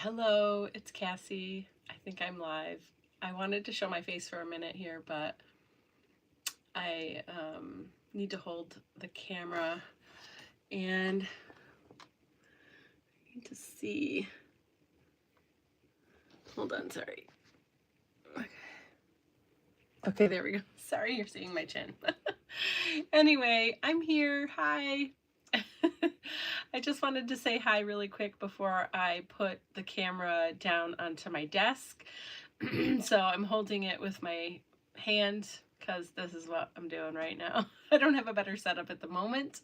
Hello, it's Kassy. I think I'm live. I wanted to show my face for a minute here, but I need to hold the camera and I need to see. Hold on, sorry. Okay, there we go. Sorry, you're seeing my chin. Anyway, I'm here. Hi. I just wanted to say hi really quick before I put the camera down onto my desk. So I'm holding it with my hand because this is what I'm doing right now. I don't have a better setup at the moment,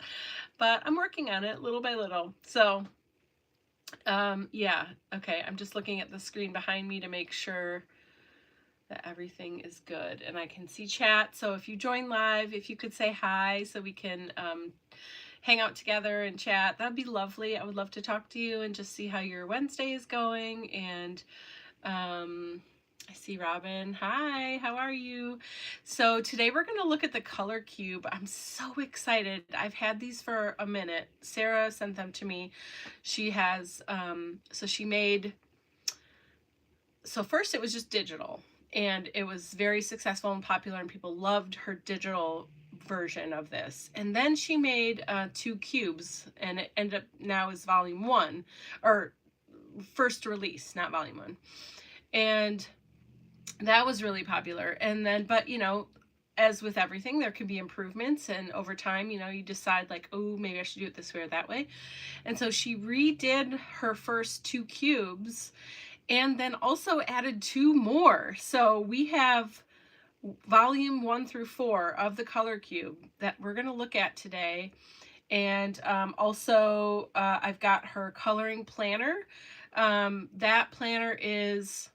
but I'm working on it little by little. So yeah, okay, I'm just looking at the screen behind me to make sure that everything is good and I can see chat. So if you join live, if you could say hi so we can hang out together and chat, that'd be lovely. I would love to talk to you and just see how your Wednesday is going. And I see Robin. Hi, how are you? So today we're going to look at the color cube. I'm so excited. I've had these for a minute. Sarah sent them to me. She has, so she made, so first it was just digital and it was very successful and popular and people loved her digital version of this. And then she made 2 cubes and it ended up now is volume 1 or first release, not volume 1. And that was really popular. And then, but you know, as with everything, there can be improvements. And over time, you know, you decide like, oh, maybe I should do it this way or that way. And so she redid her first 2 cubes and then also added 2 more. So we have volume 1 through 4 of the color cube that we're going to look at today. And also I've got her coloring planner. That planner is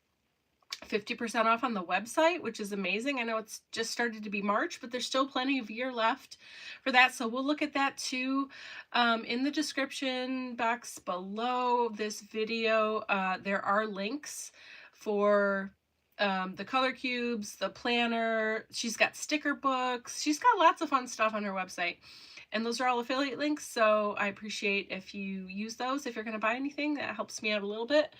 50% off on the website, which is amazing. I know it's just started to be March, but there's still plenty of year left for that. So we'll look at that too. In the description box below this video, there are links for the color cubes, the planner. She's got sticker books. She's got lots of fun stuff on her website. And those are all affiliate links. So I appreciate if you use those. If you're going to buy anything, that helps me out a little bit.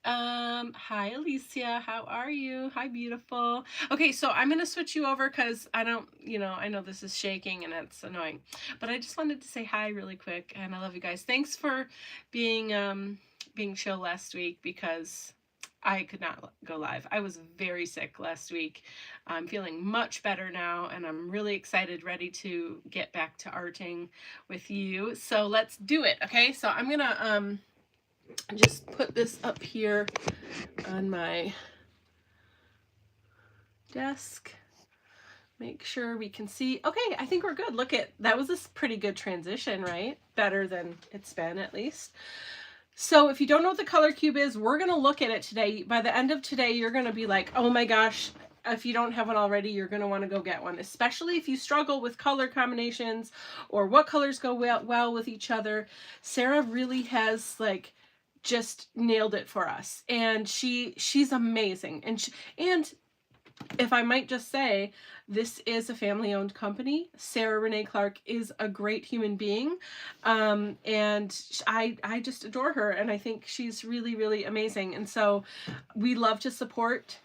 Hi Alicia, how are you? Hi beautiful. Okay, so I'm gonna switch you over because I don't, you know, I know this is shaking and it's annoying, but I just wanted to say hi really quick and I love you guys. Thanks for being chill last week because I could not go live. I was very sick last week. I'm feeling much better now and I'm really excited, ready to get back to arting with you. So let's do it. Okay, so I'm gonna just put this up here on my desk. Make sure we can see. Okay, I think we're good. Look at, that was a pretty good transition, right? Better than it's been at least. So if you don't know what the color cube is, we're going to look at it today. By the end of today, you're going to be like, oh my gosh, if you don't have one already, you're going to want to go get one, especially if you struggle with color combinations or what colors go well with each other. Sarah really has like just nailed it for us, and she's amazing. And if I might just say, this is a family-owned company. Sarah Renee Clark is a great human being, and I just adore her, and I think she's really, really amazing. And so we love to support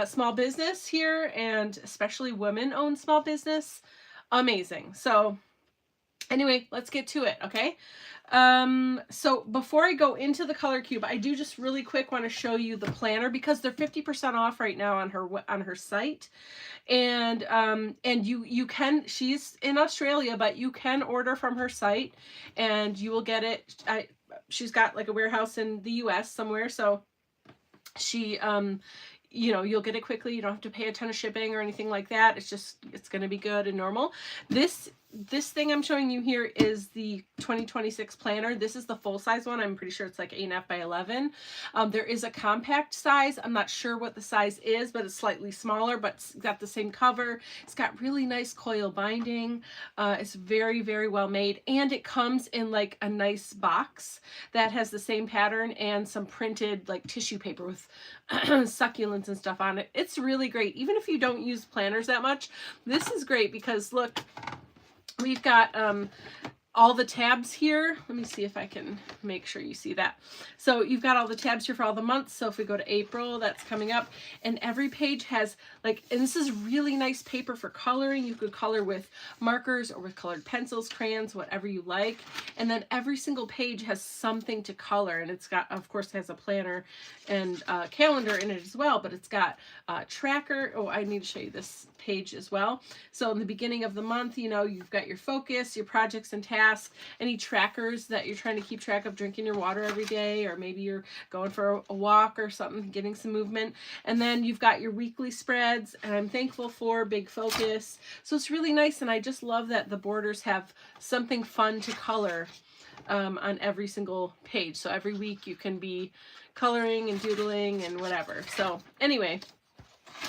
small business here, and especially women-owned small business. Amazing. So anyway, let's get to it, okay? So before I go into the color cube, I do just really quick want to show you the planner because they're 50% off right now on her site. And you can, she's in Australia, but you can order from her site and you will get it. She's got like a warehouse in the US somewhere, so she you know, you'll get it quickly. You don't have to pay a ton of shipping or anything like that. It's going to be good and normal. This thing I'm showing you here is the 2026 planner. This is the full size one. I'm pretty sure it's like 8.5 by 11. There is a compact size. I'm not sure what the size is, but it's slightly smaller, but it's got the same cover. It's got really nice coil binding. It's very, very well made. And it comes in like a nice box that has the same pattern and some printed like tissue paper with succulents and stuff on it. It's really great. Even if you don't use planners that much, this is great because look, we've got all the tabs here. Let me see if I can make sure you see that. So you've got all the tabs here for all the months. So if we go to April, that's coming up, and every page has like, and this is really nice paper for coloring. You could color with markers or with colored pencils, crayons, whatever you like. And then every single page has something to color, and it's got, of course, has a planner and calendar in it as well, but it's got a tracker. Oh, I need to show you this page as well. So in the beginning of the month, you know, you've got your focus, your projects and tasks, any trackers that you're trying to keep track of, drinking your water every day, or maybe you're going for a walk or something, getting some movement. And then you've got your weekly spreads, and I'm thankful for, big focus. So it's really nice, and I just love that the borders have something fun to color on every single page. So every week you can be coloring and doodling and whatever. So anyway,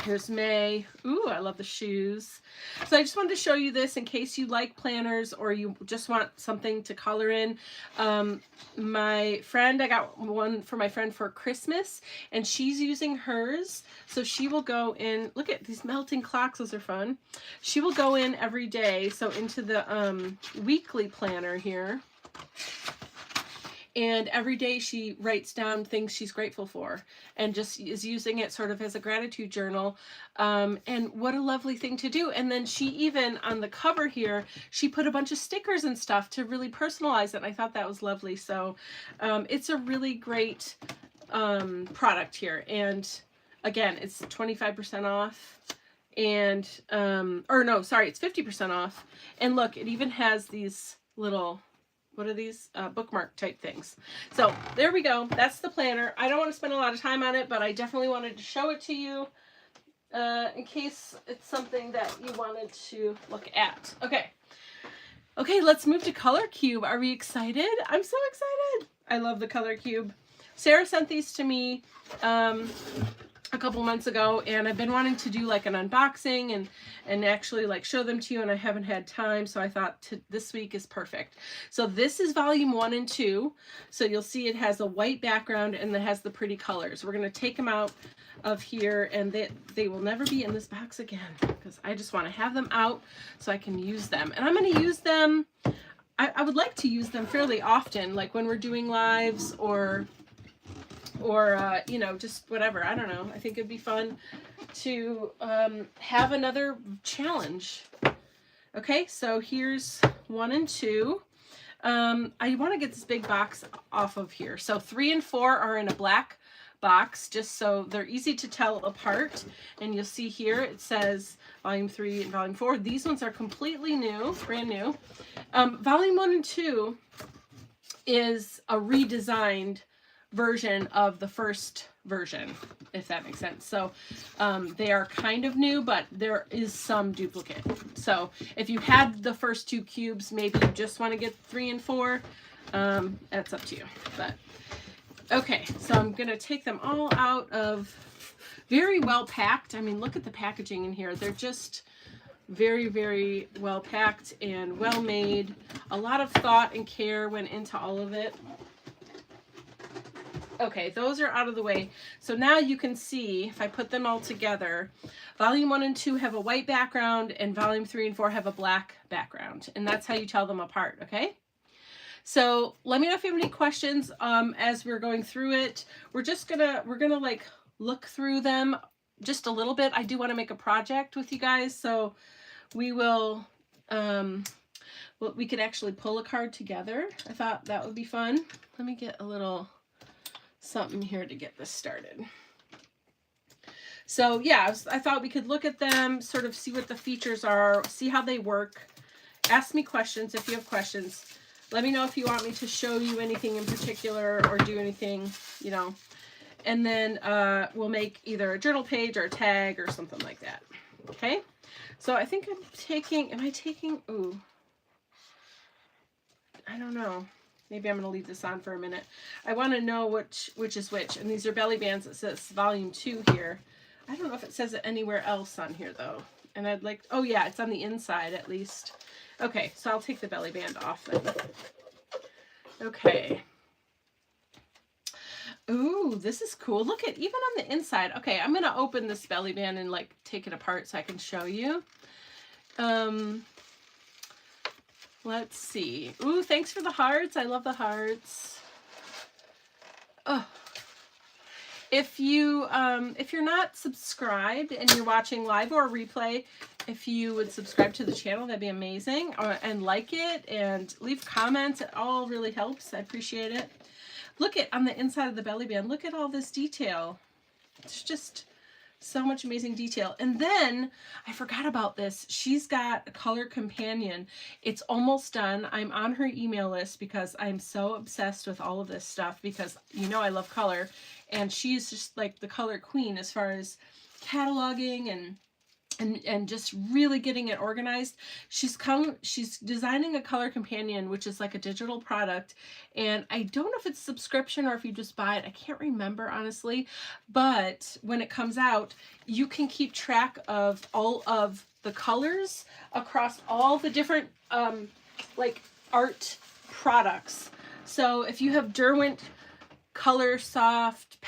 here's May. Ooh, I love the shoes. So I just wanted to show you this in case you like planners or you just want something to color in. My friend, I got one for my friend for Christmas, and she's using hers. So she will go in, look at these melting clocks, those are fun. She will go in every day, so into the weekly planner here. And every day she writes down things she's grateful for and just is using it sort of as a gratitude journal. And what a lovely thing to do. And then she even, on the cover here, she put a bunch of stickers and stuff to really personalize it. And I thought that was lovely. So it's a really great product here. And again, it's 25% off. And, or no, sorry, it's 50% off. And look, it even has these little, what are these? Bookmark type things. So there we go. That's the planner. I don't want to spend a lot of time on it, but I definitely wanted to show it to you in case it's something that you wanted to look at. Okay. Okay, let's move to Color Cube. Are we excited? I'm so excited. I love the Color Cube. Sarah sent these to me a couple months ago, and I've been wanting to do like an unboxing and actually like show them to you, and I haven't had time, so I thought this week is perfect. So this is volume 1 and 2. So you'll see it has a white background and it has the pretty colors. We're going to take them out of here, and they will never be in this box again because I just want to have them out so I can use them. And I'm going to use them, I would like to use them fairly often, like when we're doing lives or you know, just whatever. I don't know. I think it'd be fun to have another challenge. Okay, so here's 1 and 2. I want to get this big box off of here. So 3 and 4 are in a black box, just so they're easy to tell apart. And you'll see here it says volume 3 and volume 4. These ones are completely new, brand new. Volume 1 and 2 is a redesigned version of the first version, if that makes sense. So they are kind of new, but there is some duplicate. So if you had the first 2 cubes, maybe you just want to get 3 and 4. That's up to you. But okay, so I'm gonna take them all out of, very well packed. I mean, look at the packaging in here. They're just very, very well packed and well made. A lot of thought and care went into all of it. Okay, those are out of the way. So now you can see, if I put them all together, volume 1 and 2 have a white background, and volume 3 and 4 have a black background. And that's how you tell them apart, okay? So let me know if you have any questions as we're going through it. We're gonna like look through them just a little bit. I do want to make a project with you guys, so we will, well, we could actually pull a card together. I thought that would be fun. Let me get a little something here to get this started. So yeah, I thought we could look at them, sort of see what the features are, see how they work. Ask me questions if you have questions. Let me know if you want me to show you anything in particular or do anything, you know. And then we'll make either a journal page or a tag or something like that. Okay? So I think I'm taking, ooh, I don't know. Maybe I'm going to leave this on for a minute. I want to know which is which. And these are belly bands. It says volume 2 here. I don't know if it says it anywhere else on here, though. And I'd like, oh yeah, it's on the inside at least. Okay, so I'll take the belly band off then. Okay. Ooh, this is cool. Look at, even on the inside. Okay, I'm going to open this belly band and like take it apart so I can show you. Let's see. Ooh, thanks for the hearts. I love the hearts. Oh. If you're not subscribed and you're watching live or replay, if you would subscribe to the channel, that'd be amazing. And like it and leave comments. It all really helps. I appreciate it. Look at on the inside of the belly band. Look at all this detail. It's just so much amazing detail. And then I forgot about this. She's got a color companion. It's almost done. I'm on her email list because I'm so obsessed with all of this stuff because you know I love color, and she's just like the color queen as far as cataloging and just really getting it organized. She's designing a color companion, which is like a digital product. And I don't know if it's subscription or if you just buy it. I can't remember, honestly. But when it comes out, you can keep track of all of the colors across all the different like art products. So if you have Derwent Color Soft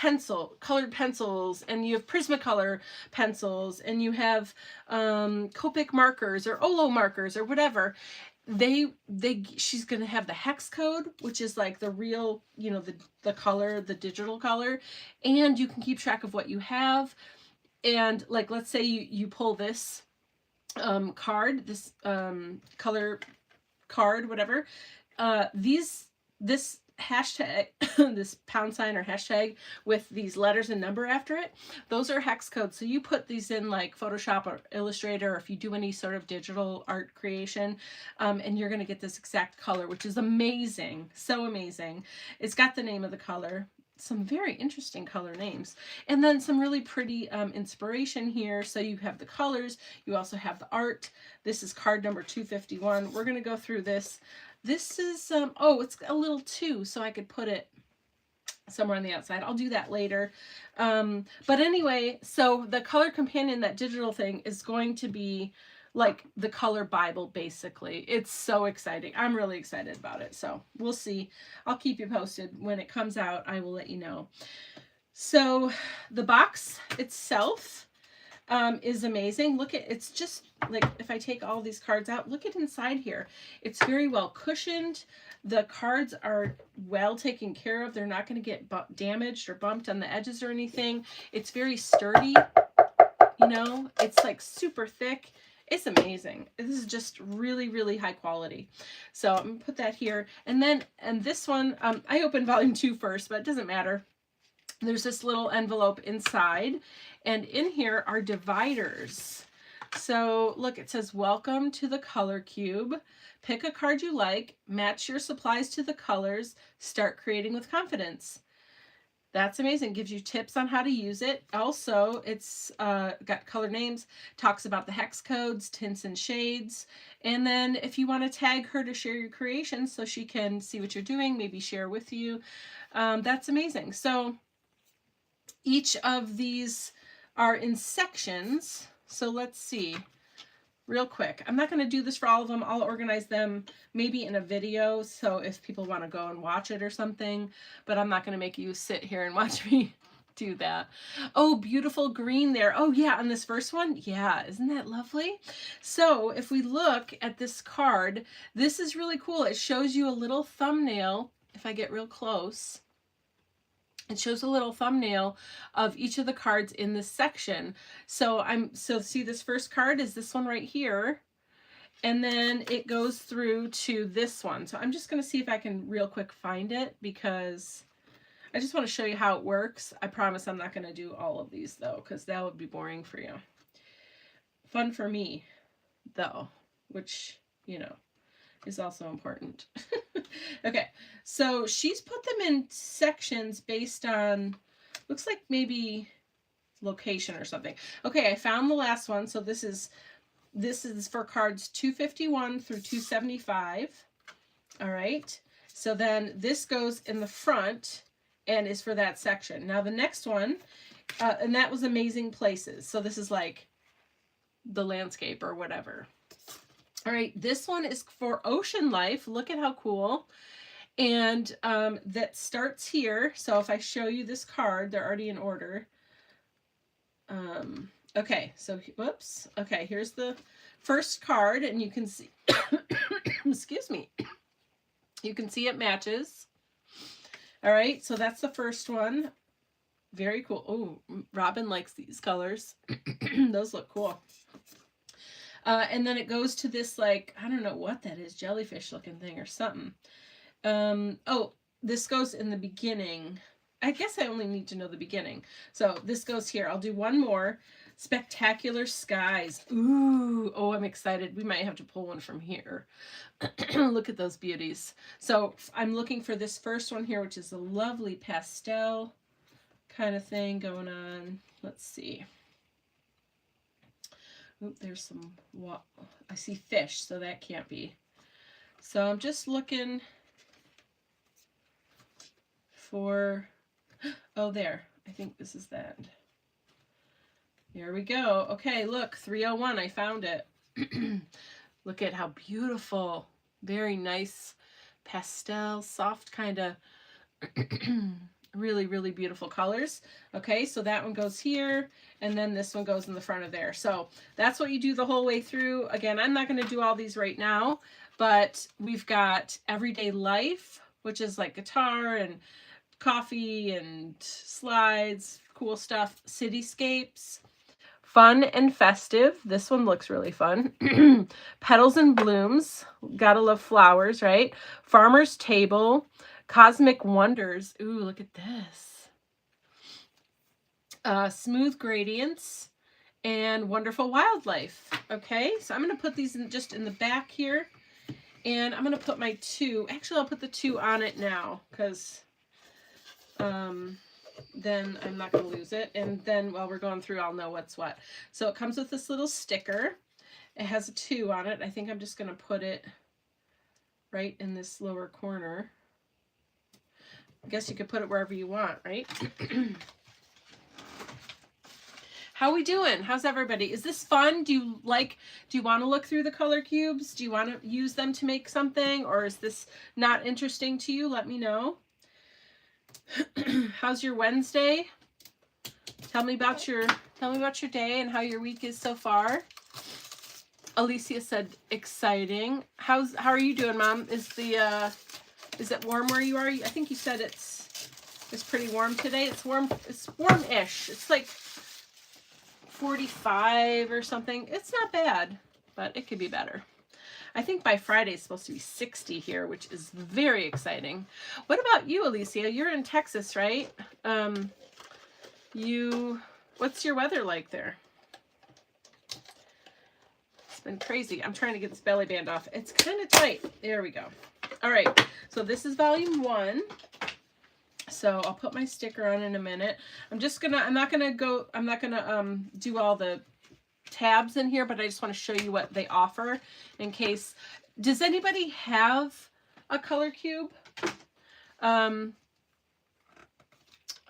colored pencils, and you have Prismacolor pencils, and you have Copic markers or Olo markers or whatever, she's going to have the hex code, which is like the real, you know, the color, the digital color, and you can keep track of what you have. And like, let's say you pull this card, this color card, whatever, this hashtag, this pound sign or hashtag with these letters and number after it, those are hex codes. So you put these in like Photoshop or Illustrator, or if you do any sort of digital art creation, and you're going to get this exact color, which is amazing. So amazing. It's got the name of the color, some very interesting color names, and then some really pretty inspiration here. So you have the colors, you also have the art. This is card number 251. We're going to go through this. This is, oh, it's a little too, so I could put it somewhere on the outside. I'll do that later. But anyway, so the color companion, that digital thing, is going to be like the color Bible, basically. It's so exciting. I'm really excited about it. So we'll see. I'll keep you posted. When it comes out, I will let you know. So the box itself is amazing. Look at, it's just like, if I take all these cards out, look at inside here. It's very well cushioned. The cards are well taken care of. They're not going to get damaged or bumped on the edges or anything. It's very sturdy, you know, it's like super thick. It's amazing. This is just really, really high quality. So I'm going to put that here. And then, and this one, I opened volume 2 first, but it doesn't matter. There's this little envelope inside, and in here are dividers. So look, it says, welcome to the color cube. Pick a card you like, match your supplies to the colors, start creating with confidence. That's amazing. Gives you tips on how to use it. Also, it's got color names, talks about the hex codes, tints and shades. And then if you want to tag her to share your creations so she can see what you're doing, maybe share with you, that's amazing. So each of these are in sections. So let's see real quick. I'm not going to do this for all of them. I'll organize them maybe in a video, so if people want to go and watch it or something, but I'm not going to make you sit here and watch me do that. Oh, beautiful green there. Oh yeah, on this first one, yeah, isn't that lovely? So if we look at this card, this is really cool. It shows you a little thumbnail. If I get real close, it shows a little thumbnail of each of the cards in this section. So see, this first card is this one right here. And then it goes through to this one. So I'm just going to see if I can real quick find it, because I just want to show you how it works. I promise I'm not going to do all of these though, because that would be boring for you. Fun for me though, which, you know, is also important. Okay, so she's put them in sections based on, looks like maybe location or something. Okay, I found the last one. So this is for cards 251 through 275. All right, so then this goes in the front and is for that section. Now the next one, and that was Amazing Places. So this is like the landscape or whatever. All right, this one is for Ocean Life. Look at how cool. And that starts here. So if I show you this card, they're already in order. Okay, so whoops. Okay, here's the first card, and you can see Excuse me. You can see it matches. All right, so that's the first one. Very cool. Oh, Robin likes these colors. Those look cool. And then it goes to this, like, I don't know what that is, jellyfish looking thing or something. Oh, this goes in the beginning. I guess I only need to know the beginning. So this goes here. I'll do one more. Spectacular Skies. Ooh, oh, I'm excited. We might have to pull one from here. Look at those beauties. So I'm looking for this first one here, which is a lovely pastel kind of thing going on. Let's see. Oop, there's some, I see fish, so that can't be. So I'm just looking for, oh, there. I think this is that. There we go. Okay, look, 301, I found it. Look at how beautiful. Very nice pastel, soft kind of, really, really beautiful colors. Okay, so that one goes here, and then this one goes in the front of there. So that's what you do the whole way through. Again, I'm not going to do all these right now, but we've got Everyday Life, which is like guitar and coffee and slides, cool stuff. Cityscapes, Fun and Festive. This one looks really fun. Petals and Blooms. Gotta love flowers, right? Farmer's Table. Cosmic Wonders. Ooh, look at this. Smooth Gradients. And Wonderful Wildlife. Okay, so I'm going to put these in just in the back here. And I'm going to put my two. Actually, I'll put the two on it now because then I'm not going to lose it. And then while we're going through, I'll know what's what. So it comes with this little sticker. It has a 2 on it. I think I'm just going to put it right in this lower corner. I guess you could put it wherever you want, right? How we doing? How's everybody? Is this fun? Do you want to look through the color cubes? Do you want to use them to make something? Or is this not interesting to you? Let me know. How's your Wednesday? Tell me about your day and how your week is so far. Alicia said exciting. How are you doing, Mom? Is it warm where you are? I think you said it's pretty warm today. It's warm-ish. It's like 45 or something. It's not bad, but it could be better. I think by Friday it's supposed to be 60 here, which is very exciting. What about you, Alicia? You're in Texas, right? What's your weather like there? It's been crazy. I'm trying to get this belly band off. It's kind of tight. There we go. All right. So this is volume 1. So I'll put my sticker on in a minute. I'm not gonna do all the tabs in here, but I just want to show you what they offer in case. Does anybody have a color cube? I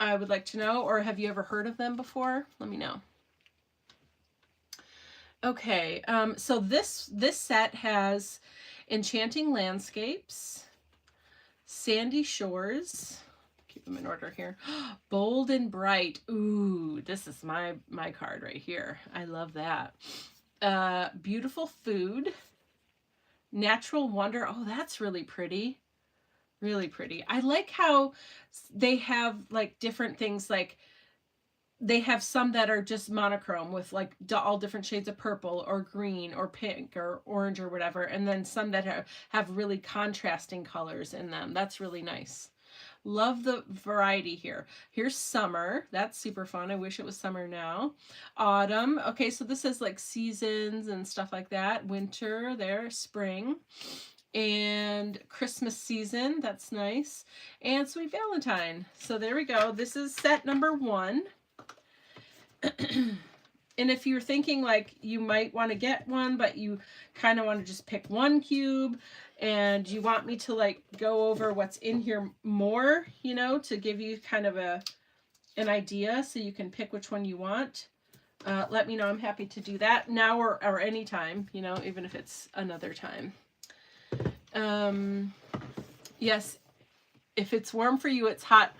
would like to know, or have you ever heard of them before? Let me know. Okay, so this set has Enchanting Landscapes, Sandy Shores, keep them in order here, Bold and Bright. Ooh, this is my card right here. I love that. Beautiful Food, Natural Wonder. Oh, that's really pretty. Really pretty. I like how they have like different things, like they have some that are just monochrome with like all different shades of purple or green or pink or orange or whatever, and then some that have really contrasting colors in them. That's really nice. Love the variety here. Here's summer. That's super fun. I wish it was summer now. Autumn. Okay, so this is like seasons and stuff like that. Winter there, spring. And Christmas season. That's nice. And Sweet Valentine. So there we go. This is set number 1. And if you're thinking like you might want to get one, but you kind of want to just pick one cube and you want me to like go over what's in here more, you know, to give you kind of an idea so you can pick which one you want, let me know. I'm happy to do that now or anytime, you know, even if it's another time. Yes, if it's warm for you, it's hot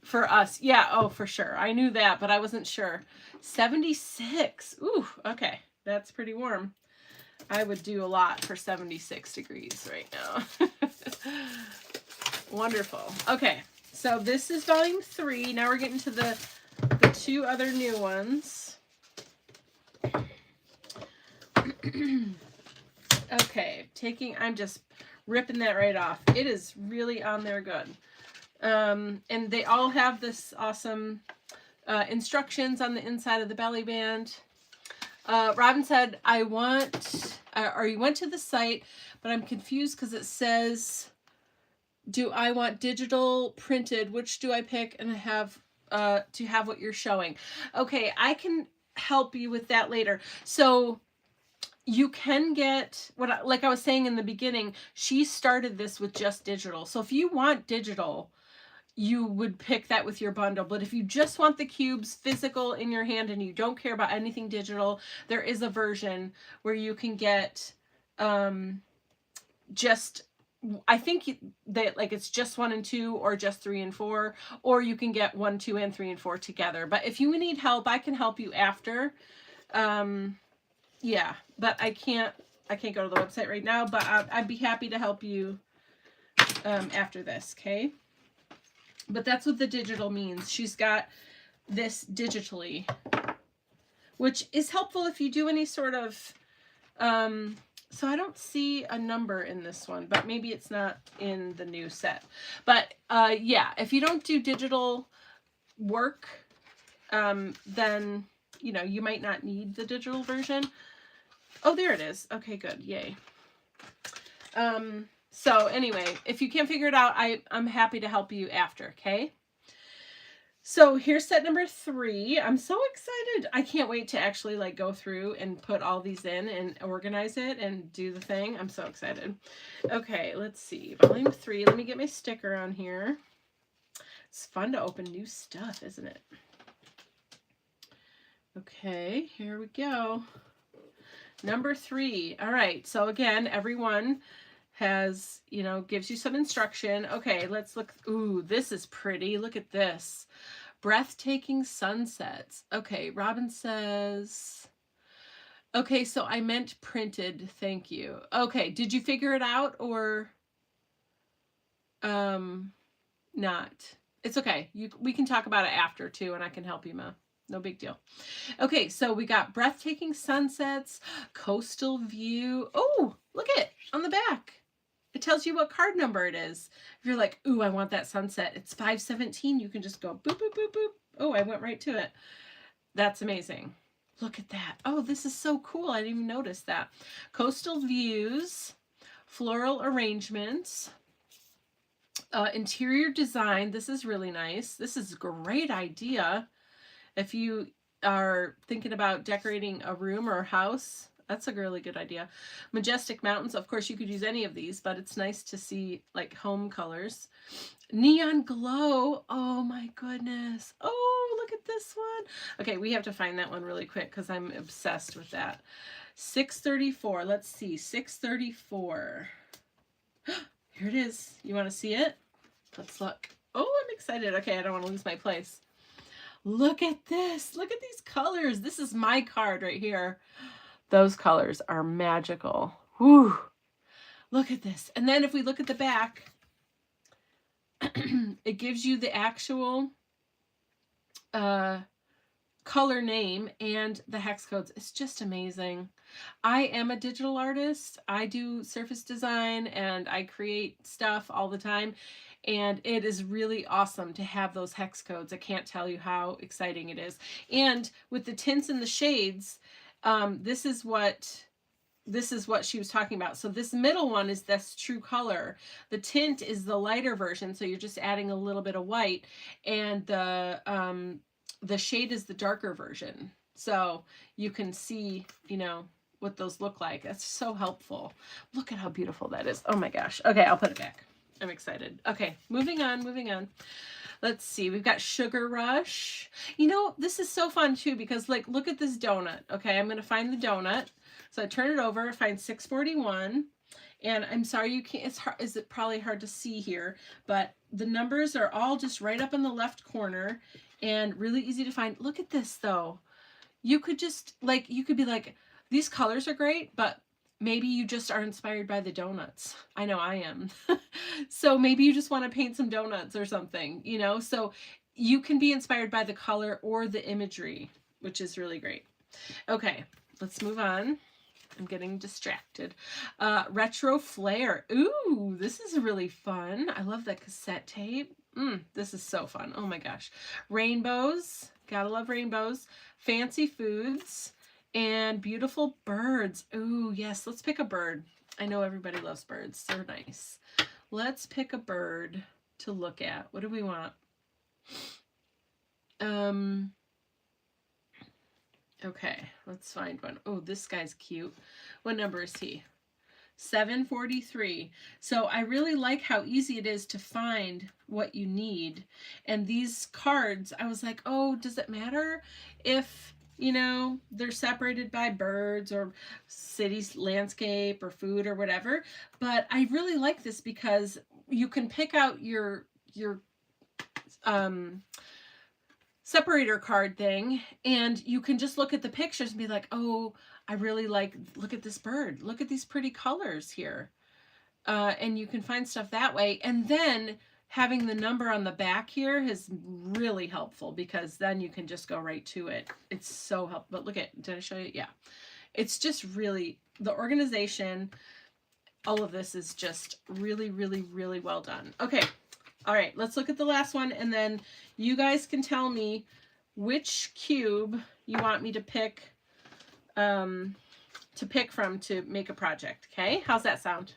for us. Yeah, oh, for sure. I knew that, but I wasn't sure. 76. Ooh, okay. That's pretty warm. I would do a lot for 76 degrees right now. Wonderful. Okay, so this is volume 3. Now we're getting to the 2 other new ones. Okay, I'm just ripping that right off. It is really on there good. And they all have this awesome instructions on the inside of the belly band. Robin said, you went to the site, but I'm confused because it says, do I want digital, printed? Which do I pick and have to have what you're showing? Okay, I can help you with that later. So you can get like I was saying in the beginning, she started this with just digital. So if you want digital, you would pick that with your bundle. But if you just want the cubes physical in your hand and you don't care about anything digital, there is a version where you can get just, I think that like it's just 1 and 2 or just 3 and 4, or you can get 1, 2, and 3 and 4 together. But if you need help, I can help you after. Yeah, but I can't go to the website right now, but I'd be happy to help you after this, okay? But that's what the digital means. She's got this digitally, which is helpful if you do any sort of, so I don't see a number in this one, but maybe it's not in the new set. But yeah, if you don't do digital work, then, you know, you might not need the digital version. Oh, there it is. Okay, good. Yay. So anyway, if you can't figure it out, I'm happy to help you after, okay? So here's set number 3. I'm so excited. I can't wait to actually like go through and put all these in and organize it and do the thing. I'm so excited. Okay, let's see. Volume 3. Let me get my sticker on here. It's fun to open new stuff, isn't it? Okay, here we go. Number 3. All right, so again, everyone has, you know, gives you some instruction. Okay, let's look. Ooh, this is pretty. Look at this. Breathtaking sunsets. Okay, Robin says, okay, so I meant printed. Thank you. Okay, did you figure it out or not? It's okay. We can talk about it after too, and I can help you, Ma. No big deal. Okay, so we got breathtaking sunsets, coastal view. Oh, look at it on the back. It tells you what card number it is. If you're like, ooh, I want that sunset, it's 517. You can just go boop, boop, boop, boop. Oh, I went right to it. That's amazing. Look at that. Oh, this is so cool. I didn't even notice that. Coastal views, floral arrangements, interior design. This is really nice. This is a great idea. If you are thinking about decorating a room or a house, that's a really good idea. Majestic mountains. Of course, you could use any of these, but it's nice to see like home colors. Neon glow. Oh my goodness. Oh, look at this one. Okay, we have to find that one really quick because I'm obsessed with that. 634. Let's see. 634. Here it is. You want to see it? Let's look. Oh, I'm excited. Okay, I don't want to lose my place. Look at this. Look at these colors. This is my card right here. Those colors are magical. Whew. Look at this. And then if we look at the back, it gives you the actual color name and the hex codes. It's just amazing. I am a digital artist. I do surface design and I create stuff all the time. And it is really awesome to have those hex codes. I can't tell you how exciting it is. And with the tints and the shades, this is what she was talking about. So this middle one is this true color. The tint is the lighter version, so you're just adding a little bit of white, and the shade is the darker version. So you can see, you know, what those look like. That's so helpful. Look at how beautiful that is. Oh my gosh. Okay, I'll put it back. I'm excited. Okay, moving on. Let's see. We've got Sugar Rush. You know, this is so fun too because like, look at this donut. Okay, I'm going to find the donut. So I turn it over, find 641. And I'm sorry you can't, it's hard, is it probably hard to see here, but the numbers are all just right up in the left corner and really easy to find. Look at this though. You could just like, you could be like, these colors are great, but maybe you just are inspired by the donuts. I know I am. So maybe you just want to paint some donuts or something, you know? So you can be inspired by the color or the imagery, which is really great. Okay, let's move on. I'm getting distracted. Retro Flair. Ooh, this is really fun. I love that cassette tape. This is so fun. Oh my gosh. Rainbows. Gotta love rainbows. Fancy foods. And beautiful birds. Ooh, yes. Let's pick a bird. I know everybody loves birds. They're nice. Let's pick a bird to look at. What do we want? Okay, let's find one. Oh, this guy's cute. What number is he? 743. So I really like how easy it is to find what you need. And these cards, I was like, oh, does it matter if, you know, they're separated by birds or cities, landscape or food or whatever? But I really like this because you can pick out your separator card thing, and you can just look at the pictures and be like, oh, I really like, look at this bird, look at these pretty colors here, and you can find stuff that way. And then having the number on the back here is really helpful because then you can just go right to it. It's so helpful. But look at, did I show you? Yeah, it's just really, the organization, all of this is just really, really, really well done. Okay. All right, let's look at the last one, and then you guys can tell me which cube you want me to pick from to make a project, okay? How's that sound?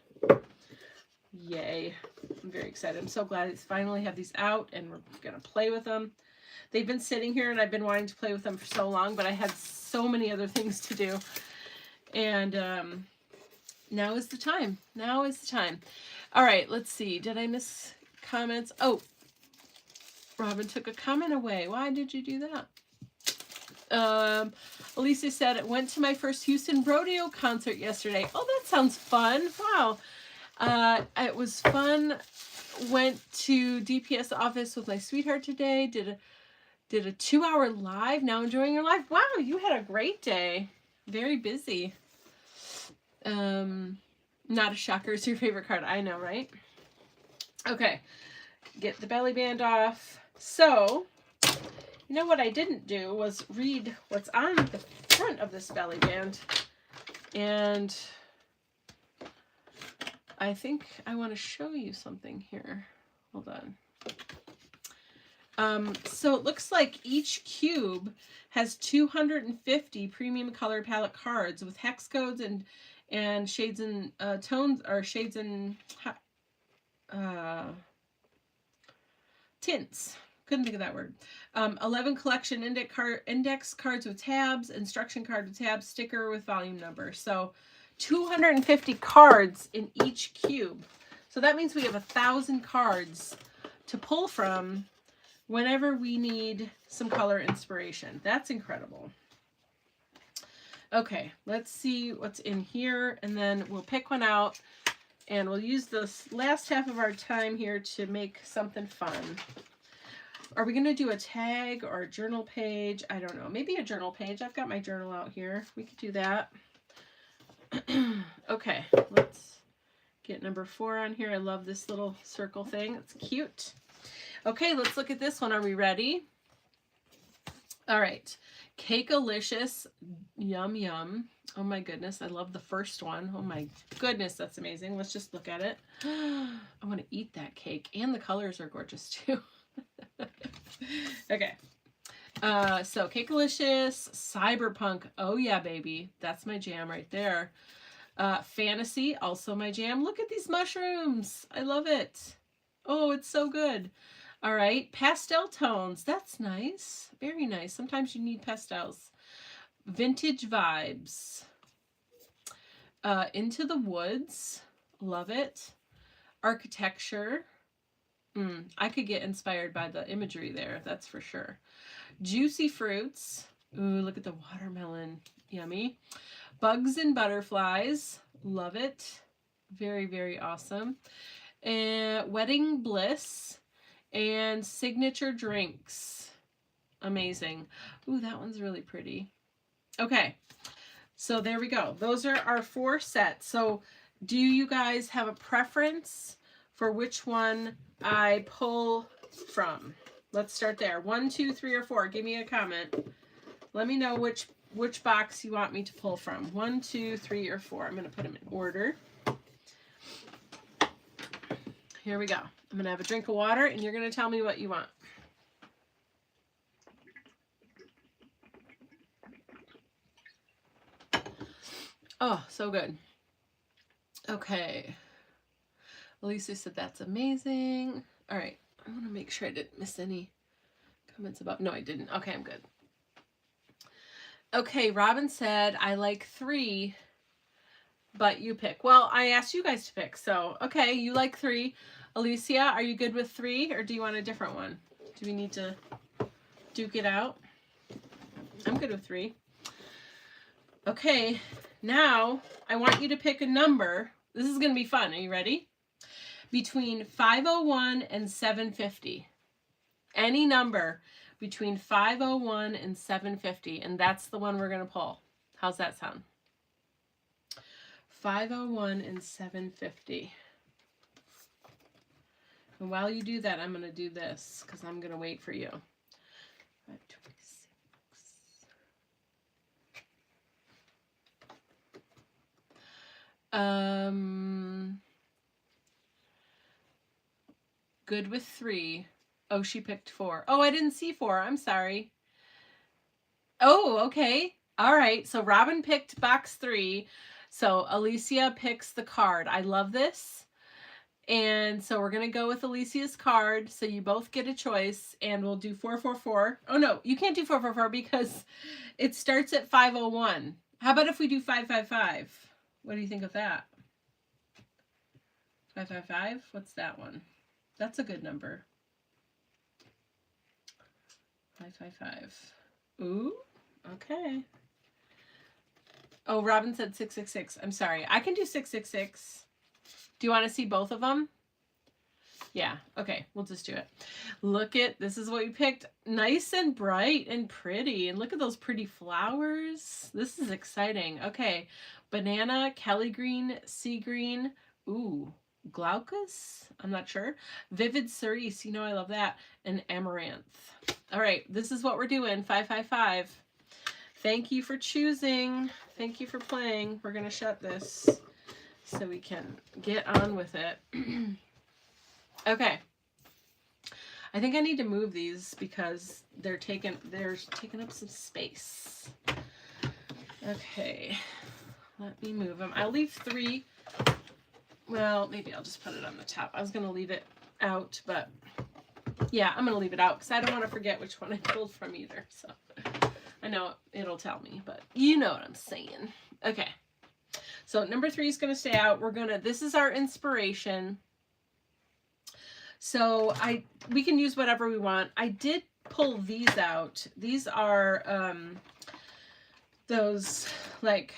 Yay. I'm very excited. I'm so glad it's finally have these out, and we're going to play with them. They've been sitting here, and I've been wanting to play with them for so long, but I had so many other things to do. And now is the time. Now is the time. All right, let's see. Did I miss comments? Oh, Robin took a comment away. Why did you do that? Alicia said, it went to my first Houston Rodeo concert yesterday. Oh, that sounds fun. Wow. It was fun. Went to DPS office with my sweetheart today. Did a 2-hour live. Now enjoying your life. Wow, you had a great day. Very busy. Not a shocker. It's your favorite card. I know, right? Okay, get the belly band off. So, you know what I didn't do was read what's on the front of this belly band. And I think I want to show you something here. Hold on. So it looks like each cube has 250 premium color palette cards with hex codes and shades and tones, or shades and tints. Couldn't think of that word. 11 collection index cards with tabs, instruction card with tabs, sticker with volume number. So 250 cards in each cube. So that means we have 1,000 cards to pull from whenever we need some color inspiration. That's incredible. Okay, let's see what's in here, and then we'll pick one out, and we'll use this last half of our time here to make something fun. Are we going to do a tag or a journal page? I don't know. Maybe a journal page. I've got my journal out here. We could do that. Okay, let's get number 4 on here. I love this little circle thing. It's cute. Okay, let's look at this one. Are we ready? All right. Cakealicious. Yum, yum. Oh my goodness. I love the first one. Oh my goodness. That's amazing. Let's just look at it. I want to eat that cake. And the colors are gorgeous too. Okay. So Cakealicious, Cyberpunk. Oh yeah, baby. That's my jam right there. Fantasy, also my jam. Look at these mushrooms. I love it. Oh, it's so good. All right. Pastel tones. That's nice. Very nice. Sometimes you need pastels. Vintage vibes. Into the woods. Love it. Architecture. I could get inspired by the imagery there. That's for sure. Juicy fruits. Ooh, look at the watermelon. Yummy. Bugs and butterflies. Love it. Very, very awesome. And wedding bliss. And signature drinks. Amazing. Ooh, that one's really pretty. Okay. So there we go. Those are our 4 sets. So do you guys have a preference for which one I pull from? Let's start there. 1, 2, 3, or 4. Give me a comment. Let me know which box you want me to pull from. 1, 2, 3, or 4. I'm going to put them in order. Here we go. I'm going to have a drink of water, and you're going to tell me what you want. Oh, so good. Okay. Elisa said that's amazing. All right. I want to make sure I didn't miss any comments about. No, I didn't. Okay, I'm good. Okay, Robin said, I like 3, but you pick. Well, I asked you guys to pick, so okay, you like 3. Alicia, are you good with 3, or do you want a different one? Do we need to duke it out? I'm good with 3. Okay, now I want you to pick a number. This is going to be fun. Are you ready? Between 501 and 750. Any number between 501 and 750, and that's the one we're going to pull. How's that sound? 501 and 750. And while you do that, I'm going to do this because I'm going to wait for you. 526. Good with 3. Oh, she picked 4. Oh, I didn't see 4. I'm sorry. Oh, okay. All right. So Robin picked box 3. So Alicia picks the card. I love this. And so we're going to go with Alicia's card. So you both get a choice, and we'll do 444. Oh, no, you can't do 444 because it starts at 501. How about if we do 555? What do you think of that? 555? What's that one? That's a good number. 555. Ooh, okay. Oh, Robin said 666. I'm sorry. I can do 666. Do you want to see both of them? Yeah, okay, we'll just do it. Look at, this is what we picked. Nice and bright and pretty. And look at those pretty flowers. This is exciting. Okay, banana, Kelly green, sea green. Ooh, glaucus? I'm not sure. Vivid cerise. You know I love that. And amaranth. All right, this is what we're doing. 555. Thank you for choosing. Thank you for playing. We're going to shut this so we can get on with it. Okay. I think I need to move these because they're taking up some space. Okay. Let me move them. I'll leave 3. Well, maybe I'll just put it on the top. I was going to leave it out, but yeah, I'm going to leave it out because I don't want to forget which one I pulled from either. So I know it'll tell me, but you know what I'm saying. Okay. So number 3 is going to stay out. This is our inspiration. So we can use whatever we want. I did pull these out. These are those like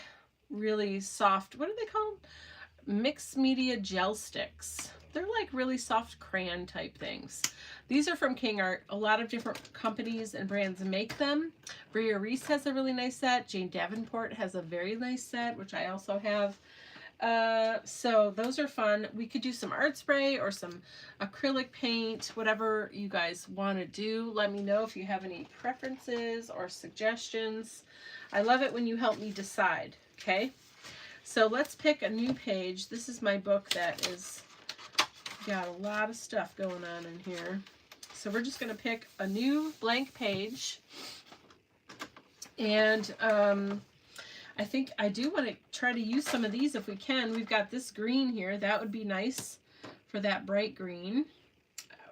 really soft, what are they called? Mixed media gel sticks. They're like really soft crayon type things. These are from King Art. A lot of different companies and brands make them. Bria Reese has a really nice set. Jane Davenport has a very nice set, which I also have. So those are fun. We could do some art spray or some acrylic paint, whatever you guys want to do. Let me know if you have any preferences or suggestions. I love it when you help me decide. Okay. So let's pick a new page. This is my book that is got a lot of stuff going on in here. So we're just going to pick a new blank page. And I think I do want to try to use some of these if we can. We've got this green here. That would be nice for that bright green.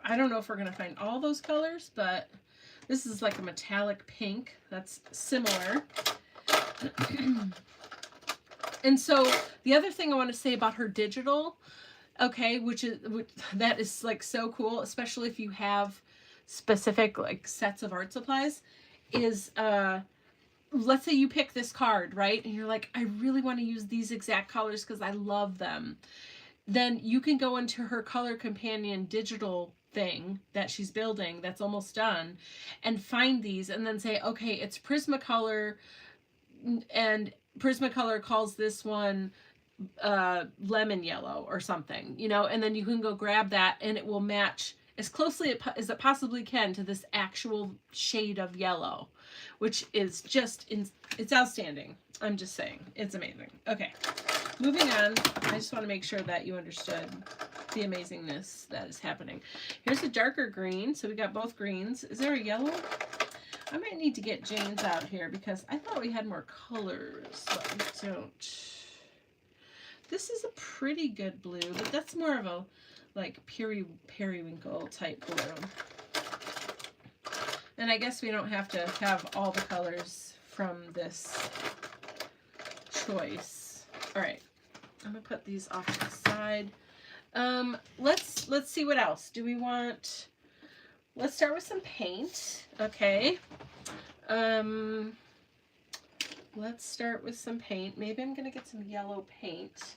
I don't know if we're going to find all those colors, but this is like a metallic pink. That's similar. And so the other thing I want to say about her digital, okay, that is like so cool, especially if you have specific like sets of art supplies, is let's say you pick this card, right? And you're like, I really want to use these exact colors because I love them. Then you can go into her Color Companion digital thing that she's building that's almost done and find these and then say, okay, it's Prismacolor and Prismacolor calls this one lemon yellow or something, you know, and then you can go grab that and it will match as closely as it possibly can to this actual shade of yellow, which is just, it's outstanding. I'm just saying, it's amazing. Okay, moving on. I just want to make sure that you understood the amazingness that is happening. Here's a darker green, so we got both greens. Is there a yellow? I might need to get Jane's out here because I thought we had more colors, but we don't. This is a pretty good blue, but that's more of a like periwinkle type blue. And I guess we don't have to have all the colors from this choice. All right, I'm gonna put these off to the side. Let's see what else. Do we want, let's start with some paint. Okay. Let's start with some paint. Maybe I'm gonna get some yellow paint.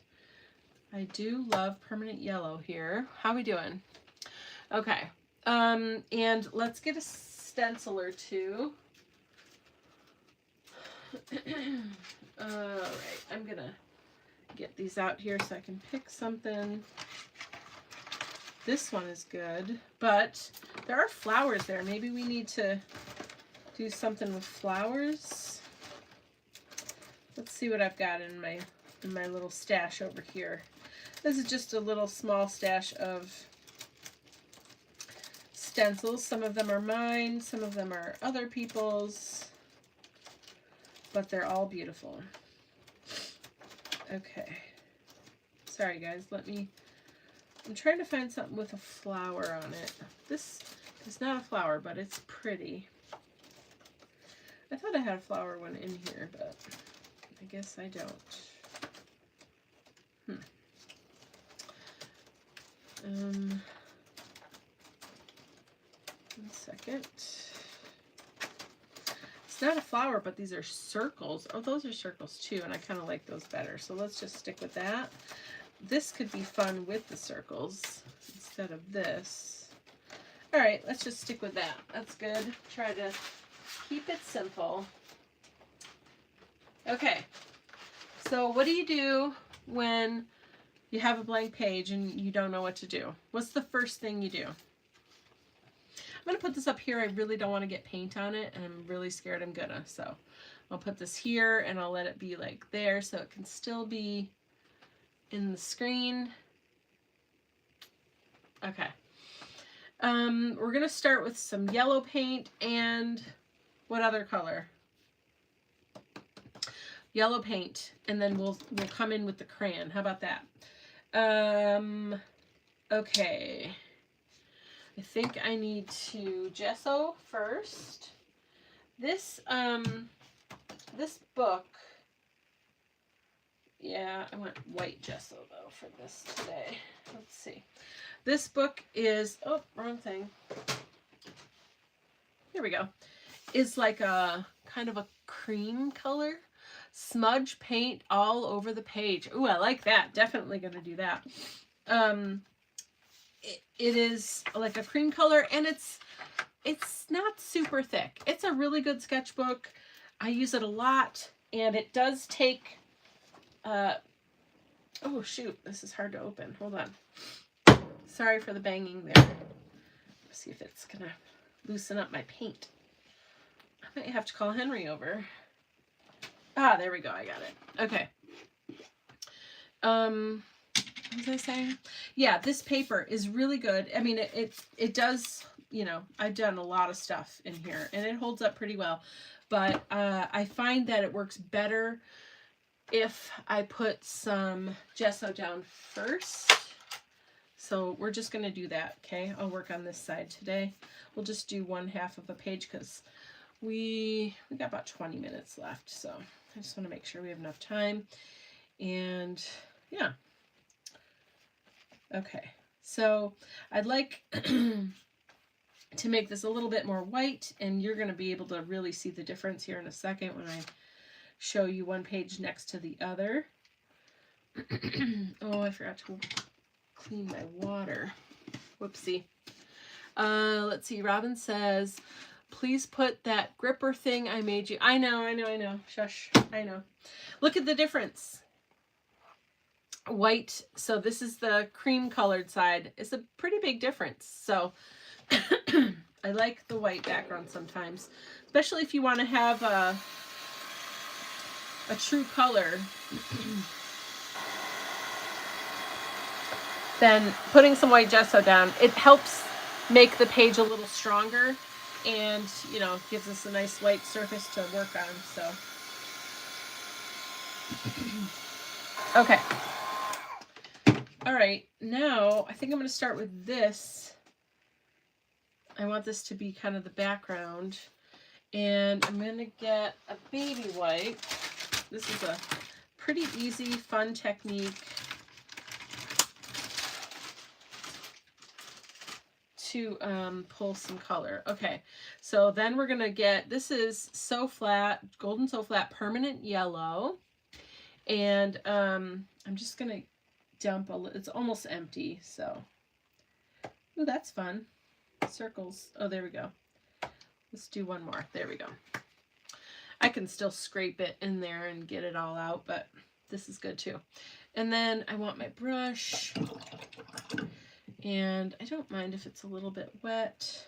I do love permanent yellow here. How we doing? Okay. And let's get a stencil or two. All right, I'm gonna get these out here so I can pick something. This one is good, but there are flowers there. Maybe we need to do something with flowers. Let's see what I've got in my little stash over here. This is just a little small stash of stencils. Some of them are mine, some of them are other people's, but they're all beautiful. Okay. Sorry guys, I'm trying to find something with a flower on it. This is not a flower, but it's pretty. I thought I had a flower one in here, but I guess I don't. One second. It's not a flower, but these are circles. Oh, those are circles too, and I kind of like those better. So let's just stick with that. This could be fun with the circles instead of this. All right, let's just stick with that. That's good. Try to keep it simple. Okay, so what do you do when you have a blank page and you don't know what to do? What's the first thing you do? I'm going to put this up here. I really don't want to get paint on it, and I'm really scared I'm gonna. So I'll put this here, and I'll let it be like there so it can still be in the screen. Okay. We're going to start with some yellow paint and what other color? Yellow paint, and then we'll come in with the crayon. How about that? Okay. I think I need to gesso first. This this book, yeah, I want white gesso though for this today. Let's see. This book is, oh, wrong thing. Here we go. Is like a kind of a cream color. Smudge paint all over the page. Ooh, I like that. Definitely going to do that. It is like a cream color, and it's not super thick. It's a really good sketchbook. I use it a lot, and it does take, oh shoot, this is hard to open. Hold on. Sorry for the banging there. Let's see if it's going to loosen up my paint. I might have to call Henry over. Ah, there we go. I got it. Okay. What was I saying? Yeah, this paper is really good. I mean, it does, you know, I've done a lot of stuff in here, and it holds up pretty well. But I find that it works better if I put some gesso down first. So we're just going to do that, okay? I'll work on this side today. We'll just do one half of a page because we got about 20 minutes left. So I just want to make sure we have enough time. And yeah. Okay, so I'd like to make this a little bit more white, and you're going to be able to really see the difference here in a second when I show you one page next to the other. Oh, I forgot to clean my water. Whoopsie. Let's see. Robin says, please put that gripper thing I made you. I know. Shush. I know. Look at the difference. White. So this is the cream colored side. It's a pretty big difference. So I like the white background sometimes, especially if you want to have a true color. Then putting some white gesso down, it helps make the page a little stronger, and you know, gives us a nice white surface to work on. So okay, all right, now I think I'm going to start with this. I want this to be kind of the background, and I'm going to get a baby wipe. This is a pretty easy, fun technique to pull some color. Okay, so then we're gonna get, this is So Flat, Golden So Flat Permanent Yellow, and I'm just gonna dump it's almost empty, so, ooh, that's fun. Circles. Oh, there we go. Let's do one more. There we go. I can still scrape it in there and get it all out, but this is good too. And then I want my brush, and I don't mind if it's a little bit wet.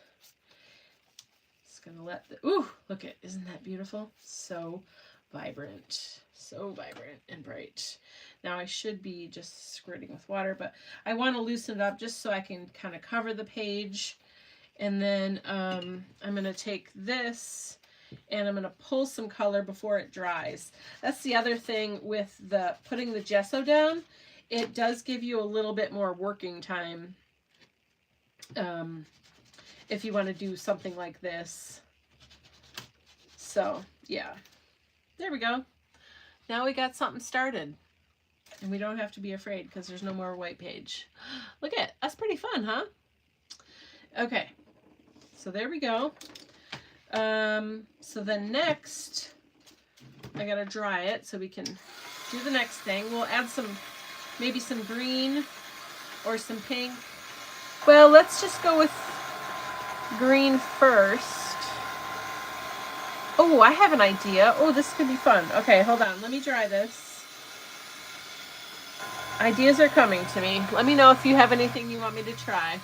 Just gonna let the, ooh, look at, isn't that beautiful? So vibrant and bright. Now I should be just squirting with water, but I want to loosen it up just so I can kind of cover the page. And then I'm gonna take this and I'm gonna pull some color before it dries. That's the other thing with the putting the gesso down. It does give you a little bit more working time if you want to do something like this. So yeah, there we go. Now we got something started, and we don't have to be afraid because there's no more white page. Look at, that's pretty fun, huh? Okay, so there we go. So then next, I gotta dry it so we can do the next thing. We'll add some, maybe some green or some pink. Well, let's just go with green first. Oh, I have an idea. Oh, this could be fun. Okay, hold on. Let me dry this. Ideas are coming to me. Let me know if you have anything you want me to try.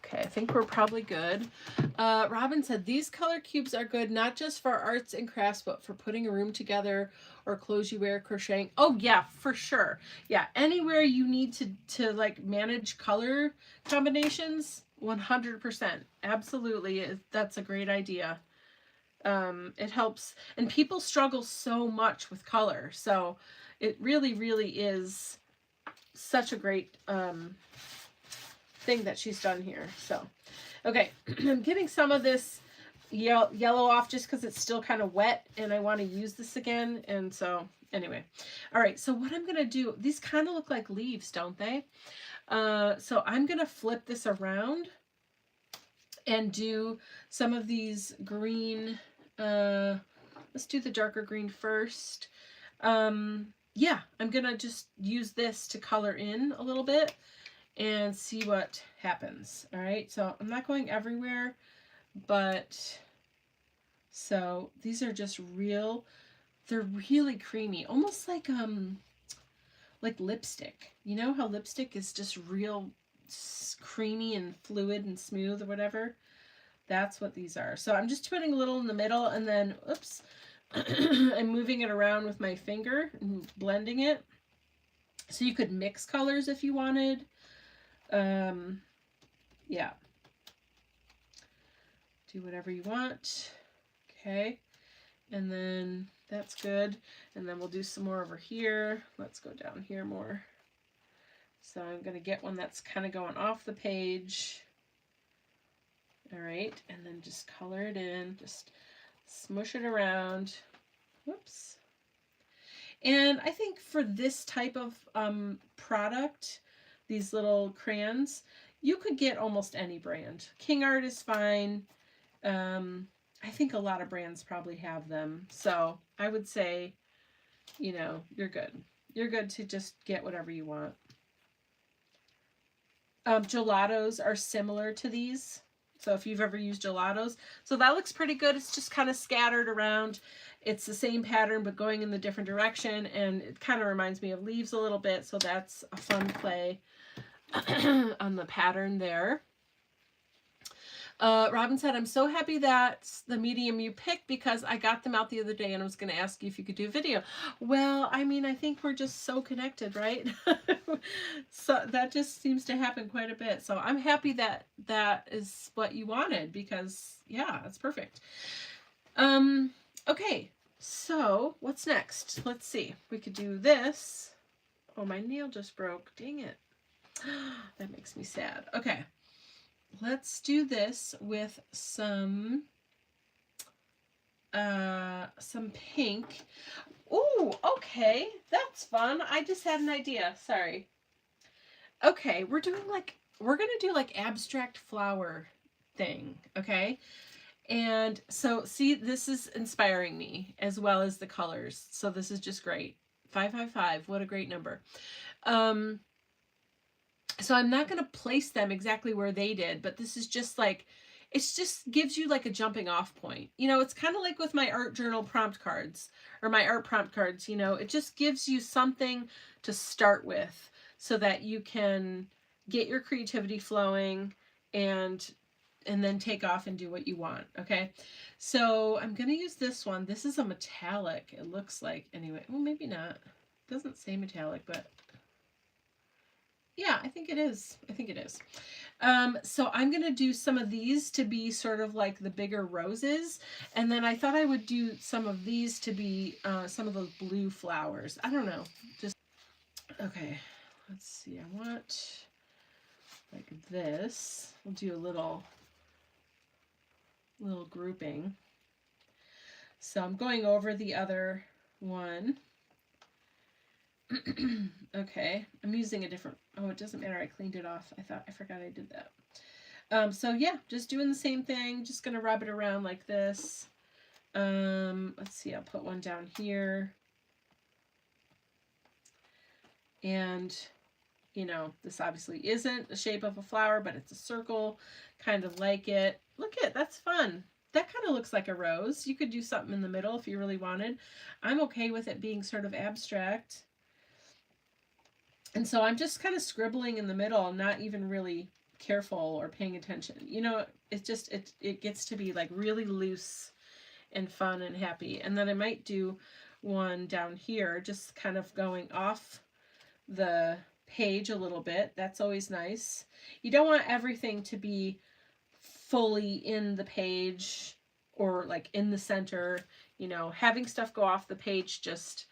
Okay, I think we're probably good. Robin said, these color cubes are good not just for arts and crafts, but for putting a room together or clothes you wear, crocheting. Oh yeah, for sure. Yeah, anywhere you need to like manage color combinations, 100%. Absolutely, that's a great idea. It helps, and people struggle so much with color, so it really, really is such a great thing that she's done here. So okay, I'm getting some of this yellow off just because it's still kind of wet and I want to use this again. And so anyway, all right, so what I'm gonna do, these kind of look like leaves, don't they? So I'm gonna flip this around and do some of these green. Let's do the darker green first. Yeah, I'm gonna just use this to color in a little bit and see what happens. All right, so I'm not going everywhere, but so these are just real, they're really creamy, almost like lipstick. You know how lipstick is just real creamy and fluid and smooth or whatever? That's what these are. So I'm just putting a little in the middle, and then, oops, I'm moving it around with my finger and blending it. So you could mix colors if you wanted. Yeah. Do whatever you want. Okay. And then that's good. And then we'll do some more over here. Let's go down here more. So I'm going to get one that's kind of going off the page. All right. And then just color it in. Just smush it around. Whoops. And I think for this type of product, these little crayons, you could get almost any brand. King Art is fine. I think a lot of brands probably have them. So I would say, you know, you're good. You're good to just get whatever you want. Gelatos are similar to these. So if you've ever used gelatos. So that looks pretty good. It's just kind of scattered around. It's the same pattern, but going in the different direction. And it kind of reminds me of leaves a little bit. So that's a fun play on the pattern there. Robin said, I'm so happy that's the medium you picked because I got them out the other day and I was going to ask you if you could do a video. Well, I mean, I think we're just so connected, right? So that just seems to happen quite a bit. So I'm happy that that is what you wanted because, yeah, that's perfect. Okay, so what's next? Let's see. We could do this. Oh, my nail just broke. Dang it. That makes me sad. Okay. Let's do this with some pink. Ooh, okay, that's fun. I just had an idea. Sorry. Okay, we're gonna do like abstract flower thing. Okay, and so see, this is inspiring me as well as the colors. So this is just great. 555. What a great number. So I'm not going to place them exactly where they did, but this is just like, it just gives you like a jumping off point. You know, it's kind of like with my art journal prompt cards or my art prompt cards, you know, it just gives you something to start with so that you can get your creativity flowing and then take off and do what you want. Okay. So I'm going to use this one. This is a metallic. It looks like anyway. Well, maybe not. It doesn't say metallic, but yeah, I think it is. I think it is. So I'm going to do some of these to be sort of like the bigger roses. And then I thought I would do some of these to be some of those blue flowers. I don't know. Just, okay, let's see. I want like this. We'll do a little grouping. So I'm going over the other one. Okay, I'm using a different, oh, it doesn't matter, I cleaned it off. I forgot I did that. So yeah, just doing the same thing, just gonna rub it around like this. Let's see, I'll put one down here. And, you know, this obviously isn't the shape of a flower, but it's a circle, kind of like it. Look at, that's fun. That kind of looks like a rose. You could do something in the middle if you really wanted. I'm okay with it being sort of abstract. And so I'm just kind of scribbling in the middle, not even really careful or paying attention. You know, it just, it gets to be like really loose and fun and happy. And then I might do one down here, just kind of going off the page a little bit. That's always nice. You don't want everything to be fully in the page or like in the center. You know, having stuff go off the page just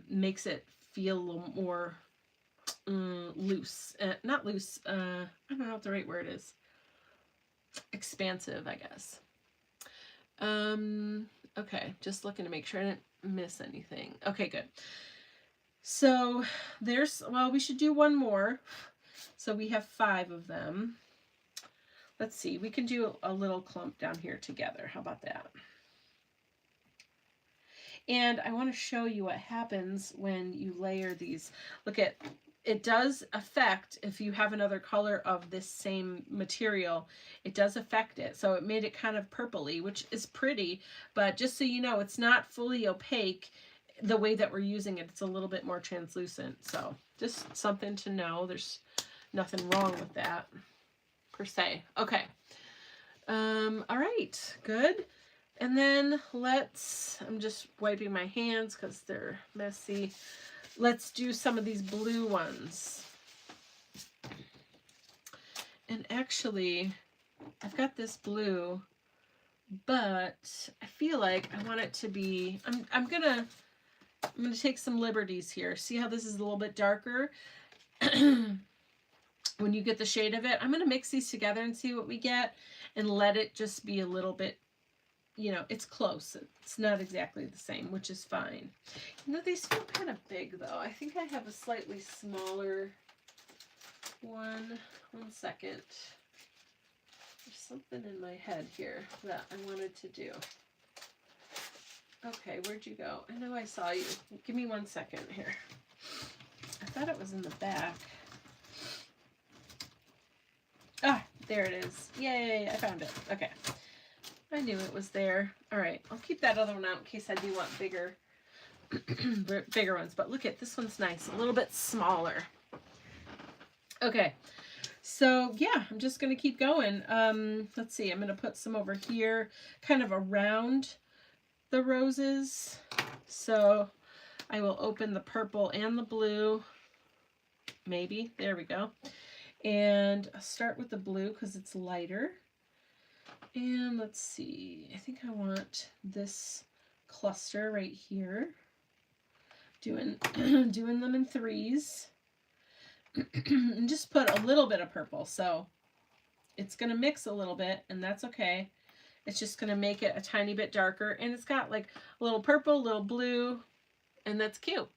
makes it feel a little more loose. Not loose, I don't know what the right word is. Expansive, I guess. Okay, just looking to make sure I didn't miss anything. Okay, good. So there's, well, we should do one more. So we have 5 of them. Let's see, we can do a little clump down here together. How about that? And I want to show you what happens when you layer these. Look at, it does affect, if you have another color of this same material, it does affect it. So it made it kind of purpley, which is pretty, but just so you know, it's not fully opaque the way that we're using it. It's a little bit more translucent. So just something to know. There's nothing wrong with that per se. Okay. All right, good. And then let's, I'm just wiping my hands because they're messy. Let's do some of these blue ones. And actually, I've got this blue, but I feel like I want it to be, I'm gonna take some liberties here. See how this is a little bit darker? When you get the shade of it, I'm gonna mix these together and see what we get and let it just be a little bit, you know, it's close. It's not exactly the same, which is fine. You know, these feel kind of big, though. I think I have a slightly smaller one. One second. There's something in my head here that I wanted to do. Okay, where'd you go? I know I saw you. Give me 1 second here. I thought it was in the back. There it is. Yay, I found it. Okay. I knew it was there. All right, I'll keep that other one out in case I do want bigger, bigger ones. But look at this one's nice, a little bit smaller. Okay, so yeah, I'm just gonna keep going. Let's see, I'm gonna put some over here, kind of around the roses. So I will open the purple and the blue. Maybe, there we go. And I'll start with the blue because it's lighter. And let's see, I think I want this cluster right here. Doing them in threes. And just put a little bit of purple. So it's going to mix a little bit, and that's okay. It's just going to make it a tiny bit darker. And it's got like a little purple, a little blue, and that's cute.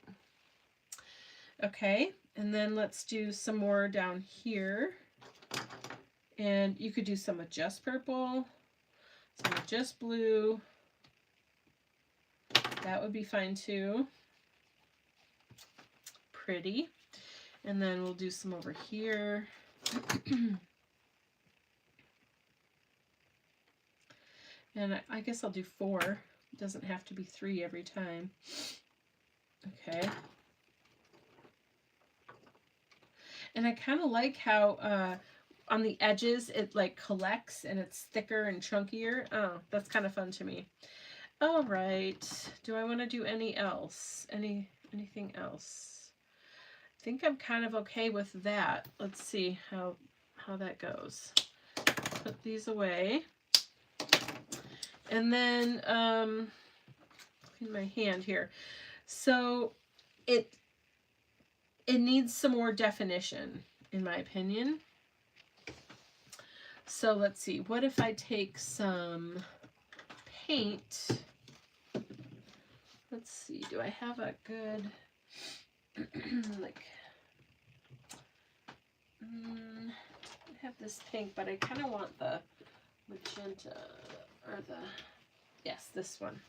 Okay, and then let's do some more down here. And you could do some with just purple, some with just blue. That would be fine too. Pretty. And then we'll do some over here. And I guess I'll do 4. It doesn't have to be 3 every time. Okay. And I kind of like how on the edges it like collects and it's thicker and chunkier. Oh, that's kind of fun to me. All right. Do I want to do anything else? Anything else? I think I'm kind of okay with that. Let's see how that goes. Put these away. And then clean my hand here. So it needs some more definition, in my opinion. So let's see. What if I take some paint? Let's see. Do I have a good like? I have this pink, but I kind of want the magenta or the this one.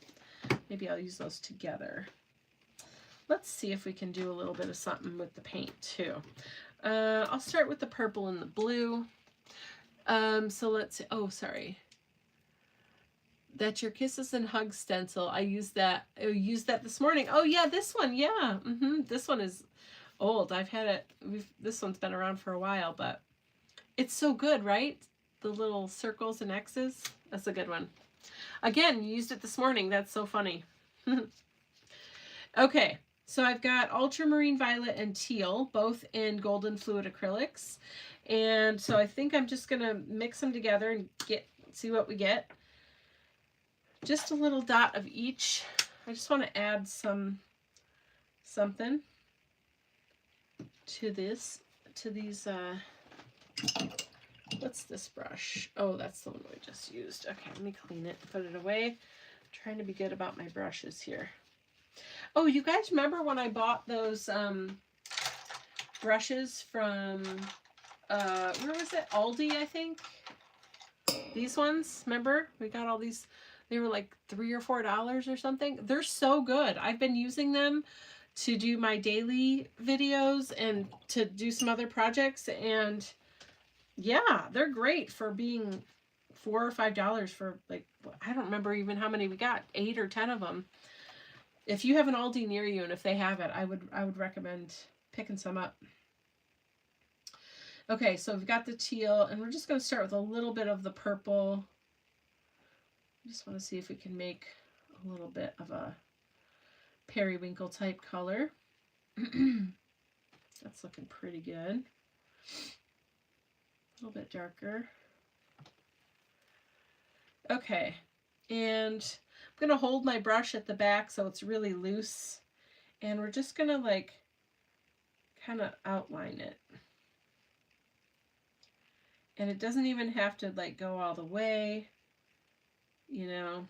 Maybe I'll use those together. Let's see if we can do a little bit of something with the paint too. I'll start with the purple and the blue. So let's, oh, sorry. That's your Kisses and Hugs stencil. I used that this morning. Oh yeah, this one, yeah. This one is old. I've had it, this one's been around for a while, but it's so good, right? The little circles and X's. That's a good one. Again, you used it this morning. That's so funny. Okay. So I've got ultramarine violet and teal, both in golden fluid acrylics. And so I think I'm just going to mix them together and see what we get. Just a little dot of each. I just want to add something to these, what's this brush? Oh, that's the one we just used. Okay, let me clean it, put it away. I'm trying to be good about my brushes here. Oh, you guys remember when I bought those brushes from, where was it? Aldi, I think. These ones, remember? We got all these, they were like $3 or $4 or something. They're so good. I've been using them to do my daily videos and to do some other projects. And yeah, they're great for being $4 or $5 for like, I don't remember even how many we got, 8 or 10 of them. If you have an Aldi near you and if they have it, I would recommend picking some up. Okay, so we've got the teal and we're just going to start with a little bit of the purple. I just want to see if we can make a little bit of a periwinkle type color. That's looking pretty good. A little bit darker. Okay, and I'm going to hold my brush at the back so it's really loose, and we're just going to like kind of outline it. And it doesn't even have to like go all the way, you know.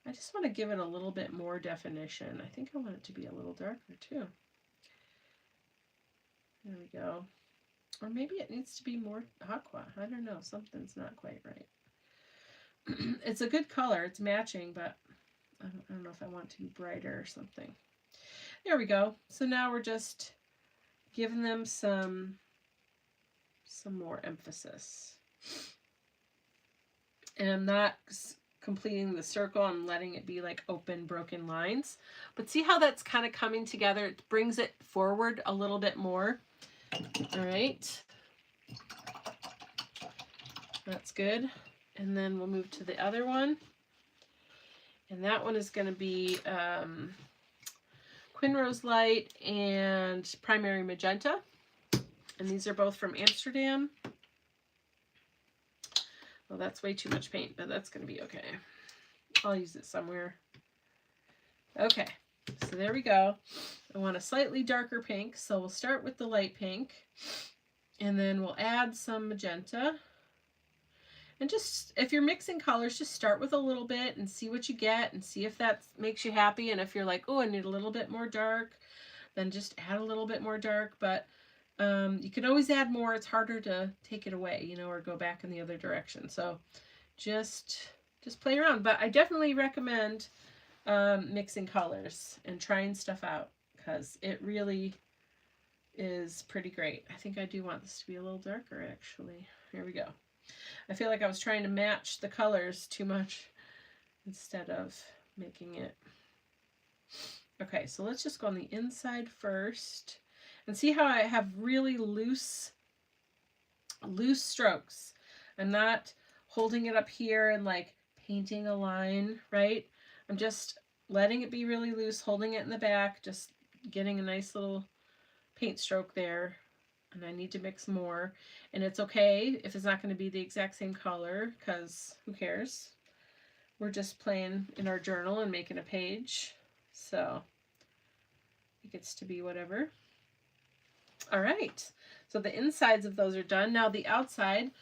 I just want to give it a little bit more definition. I think I want it to be a little darker too. There we go. Or maybe it needs to be more aqua. I don't know. Something's not quite right. It's a good color. It's matching, but I don't know if I want to be brighter or something. There we go. So now we're just giving them some some more emphasis. And I'm not completing the circle, I'm letting it be like open, broken lines. But see how that's kind of coming together? It brings it forward a little bit more. All right. That's good. And then we'll move to the other one. And that one is going to be Quinrose Light and Primary Magenta. And these are both from Amsterdam. Well, that's way too much paint, but that's going to be okay. I'll use it somewhere. Okay, so there we go. I want a slightly darker pink, so we'll start with the light pink. And then we'll add some magenta. And just, if you're mixing colors, just start with a little bit and see what you get and see if that makes you happy. And if you're like, oh, I need a little bit more dark, then just add a little bit more dark. But you can always add more. It's harder to take it away, you know, or go back in the other direction. So just play around. But I definitely recommend mixing colors and trying stuff out, because it really is pretty great. I think I do want this to be a little darker, actually. Here we go. I feel like I was trying to match the colors too much instead of making it. Okay, so let's just go on the inside first and see how I have really loose strokes. I'm not holding it up here and like painting a line, right? I'm just letting it be really loose, holding it in the back, just getting a nice little paint stroke there. And I need to mix more. And it's okay if it's not going to be the exact same color, because who cares? We're just playing in our journal and making a page. So it gets to be whatever. All right. So the insides of those are done. Now the outside,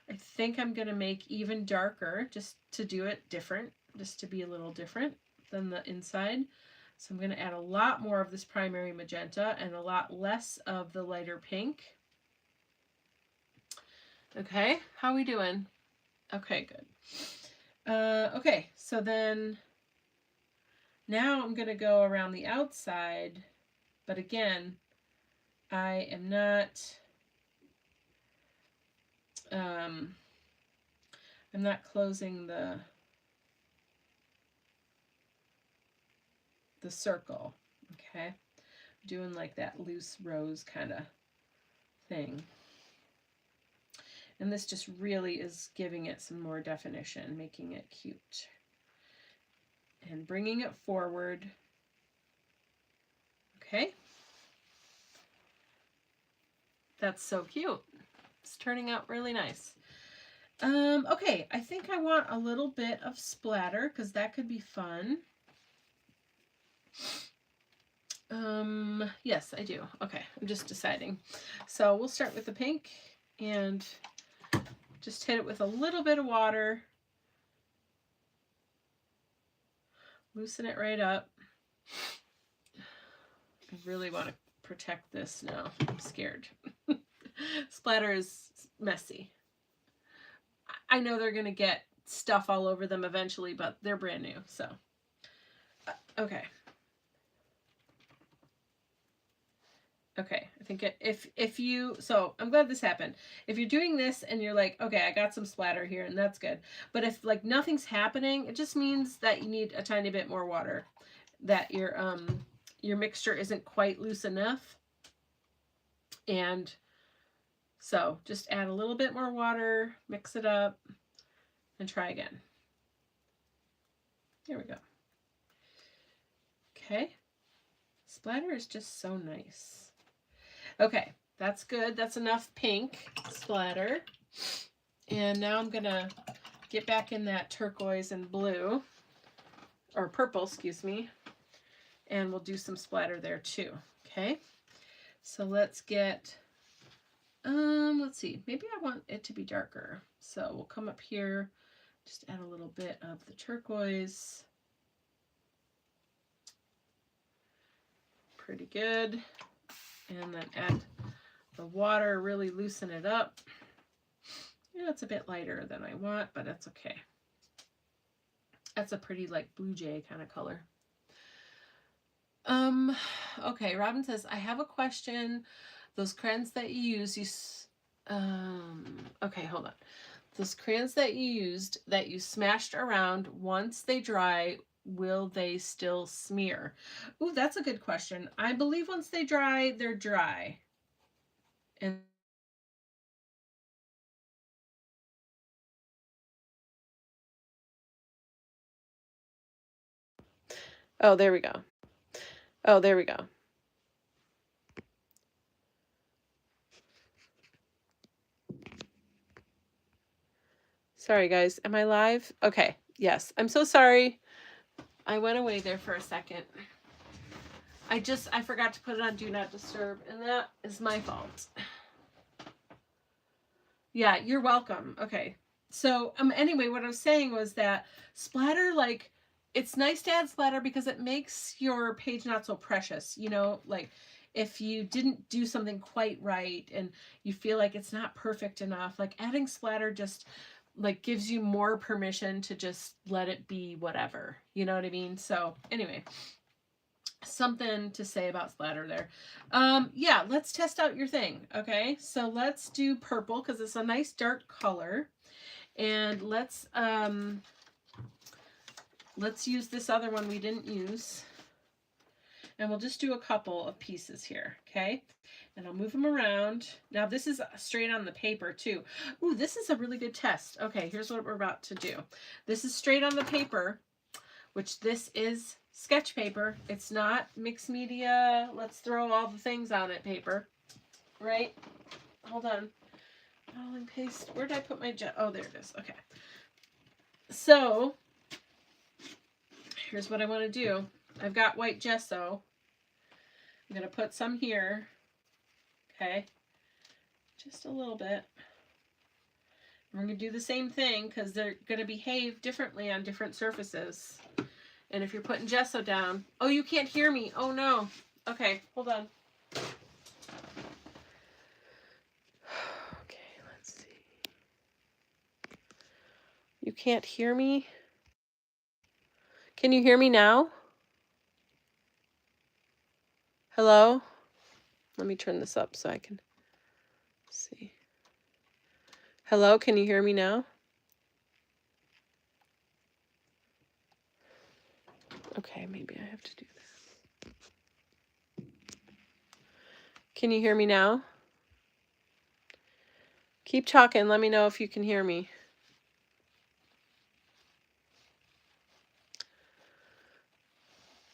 I think I'm going to make even darker just to do it different, just to be a little different than the inside. So I'm going to add a lot more of this primary magenta and a lot less of the lighter pink. Okay, how are we doing? Okay, good. Okay, so then now I'm going to go around the outside, but again, I am not, I'm not closing the circle, okay? Doing like that loose rose kind of thing. And this just really is giving it some more definition, making it cute. And bringing it forward. Okay. That's so cute. It's turning out really nice. Okay, I think I want a little bit of splatter because that could be fun. Yes, I do. Okay, I'm just deciding. So we'll start with the pink and just hit it with a little bit of water. Loosen it right up. I really want to protect this now. I'm scared. Splatter is messy. I know they're going to get stuff all over them eventually, but they're brand new, so. Okay. Okay, I think if you, so I'm glad this happened. If you're doing this and you're like, okay, I got some splatter here and that's good. But if like nothing's happening, it just means that you need a tiny bit more water, that your mixture isn't quite loose enough. And so just add a little bit more water, mix it up, and try again. There we go. Okay. Splatter is just so nice. Okay, that's good. That's enough pink splatter. And now I'm going to get back in that turquoise and blue, or purple, excuse me, and we'll do some splatter there too. Okay, so let's get, let's see, maybe I want it to be darker. So we'll come up here, just add a little bit of the turquoise. Pretty good. And then add the water, really loosen it up. Yeah, it's a bit lighter than I want, but that's okay. That's a pretty like blue jay kind of color. Okay, Robin says, I have a question. Those crayons that you use, Okay, hold on. Those crayons that you used, that you smashed around, once they dry, will they still smear? Ooh, that's a good question. I believe once they dry, they're dry. And oh, there we go. Oh, there we go. Sorry, guys. Am I live? Okay. Yes. I'm so sorry. I went away there for a second. I forgot to put it on Do Not Disturb, and that is my fault. Yeah, you're welcome. Okay. So, anyway, what I was saying was that splatter, like, it's nice to add splatter because it makes your page not so precious, you know, like if you didn't do something quite right and you feel like it's not perfect enough, like adding splatter just like gives you more permission to just let it be whatever. You know what I mean? So, anyway, something to say about splatter there. Yeah, let's test out your thing. Okay, so let's do purple because it's a nice dark color, and let's use this other one we didn't use, and we'll just do a couple of pieces here. Okay, and I'll move them around. Now this is straight on the paper too. Ooh, this is a really good test. Okay, here's what we're about to do. This is straight on the paper, which this is sketch paper. It's not mixed media, let's throw all the things on it paper, right? Hold on. I'll paste. Where did I put my oh, there it is. Okay. So here's what I want to do. I've got white gesso. I'm going to put some here. Okay. Just a little bit. We're going to do the same thing because they're going to behave differently on different surfaces. And if you're putting gesso down, oh, you can't hear me. Oh, no. Okay, hold on. Okay, let's see. You can't hear me? Can you hear me now? Hello? Let me turn this up so I can see. Hello, can you hear me now? Okay, maybe I have to do this. Can you hear me now? Keep talking. Let me know if you can hear me.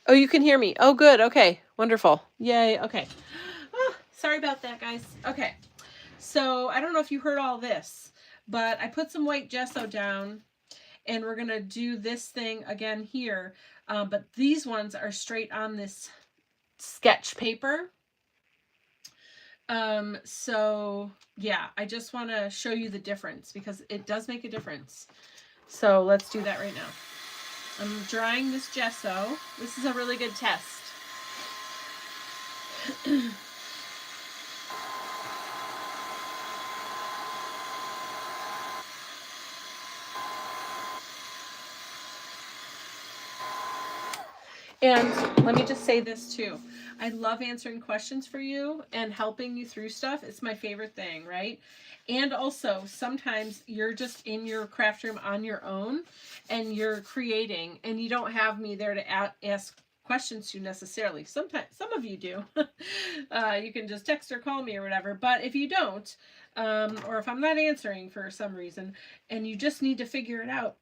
Oh, you can hear me. Oh, good. Okay, wonderful. Yay. Okay. Oh, sorry about that, guys. Okay. So I don't know if you heard all this, but I put some white gesso down, and we're going to do this thing again here. But these ones are straight on this sketch paper. So yeah, I just want to show you the difference because it does make a difference. So let's do that right now. I'm drying this gesso. This is a really good test. And let me just say this too. I love answering questions for you and helping you through stuff. It's my favorite thing, right? And also, sometimes you're just in your craft room on your own and you're creating and you don't have me there to ask questions to necessarily. Sometimes, some of you do. You can just text or call me or whatever. But if you don't, or if I'm not answering for some reason and you just need to figure it out,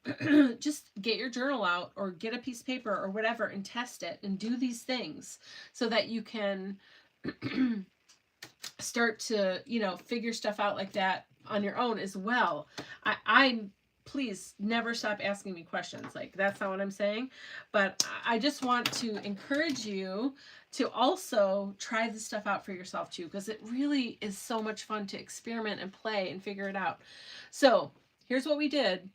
just get your journal out or get a piece of paper or whatever and test it and do these things so that you can start to, you know, figure stuff out like that on your own as well. I'm please never stop asking me questions. Like, that's not what I'm saying. But I just want to encourage you to also try this stuff out for yourself too, because it really is so much fun to experiment and play and figure it out. So here's what we did.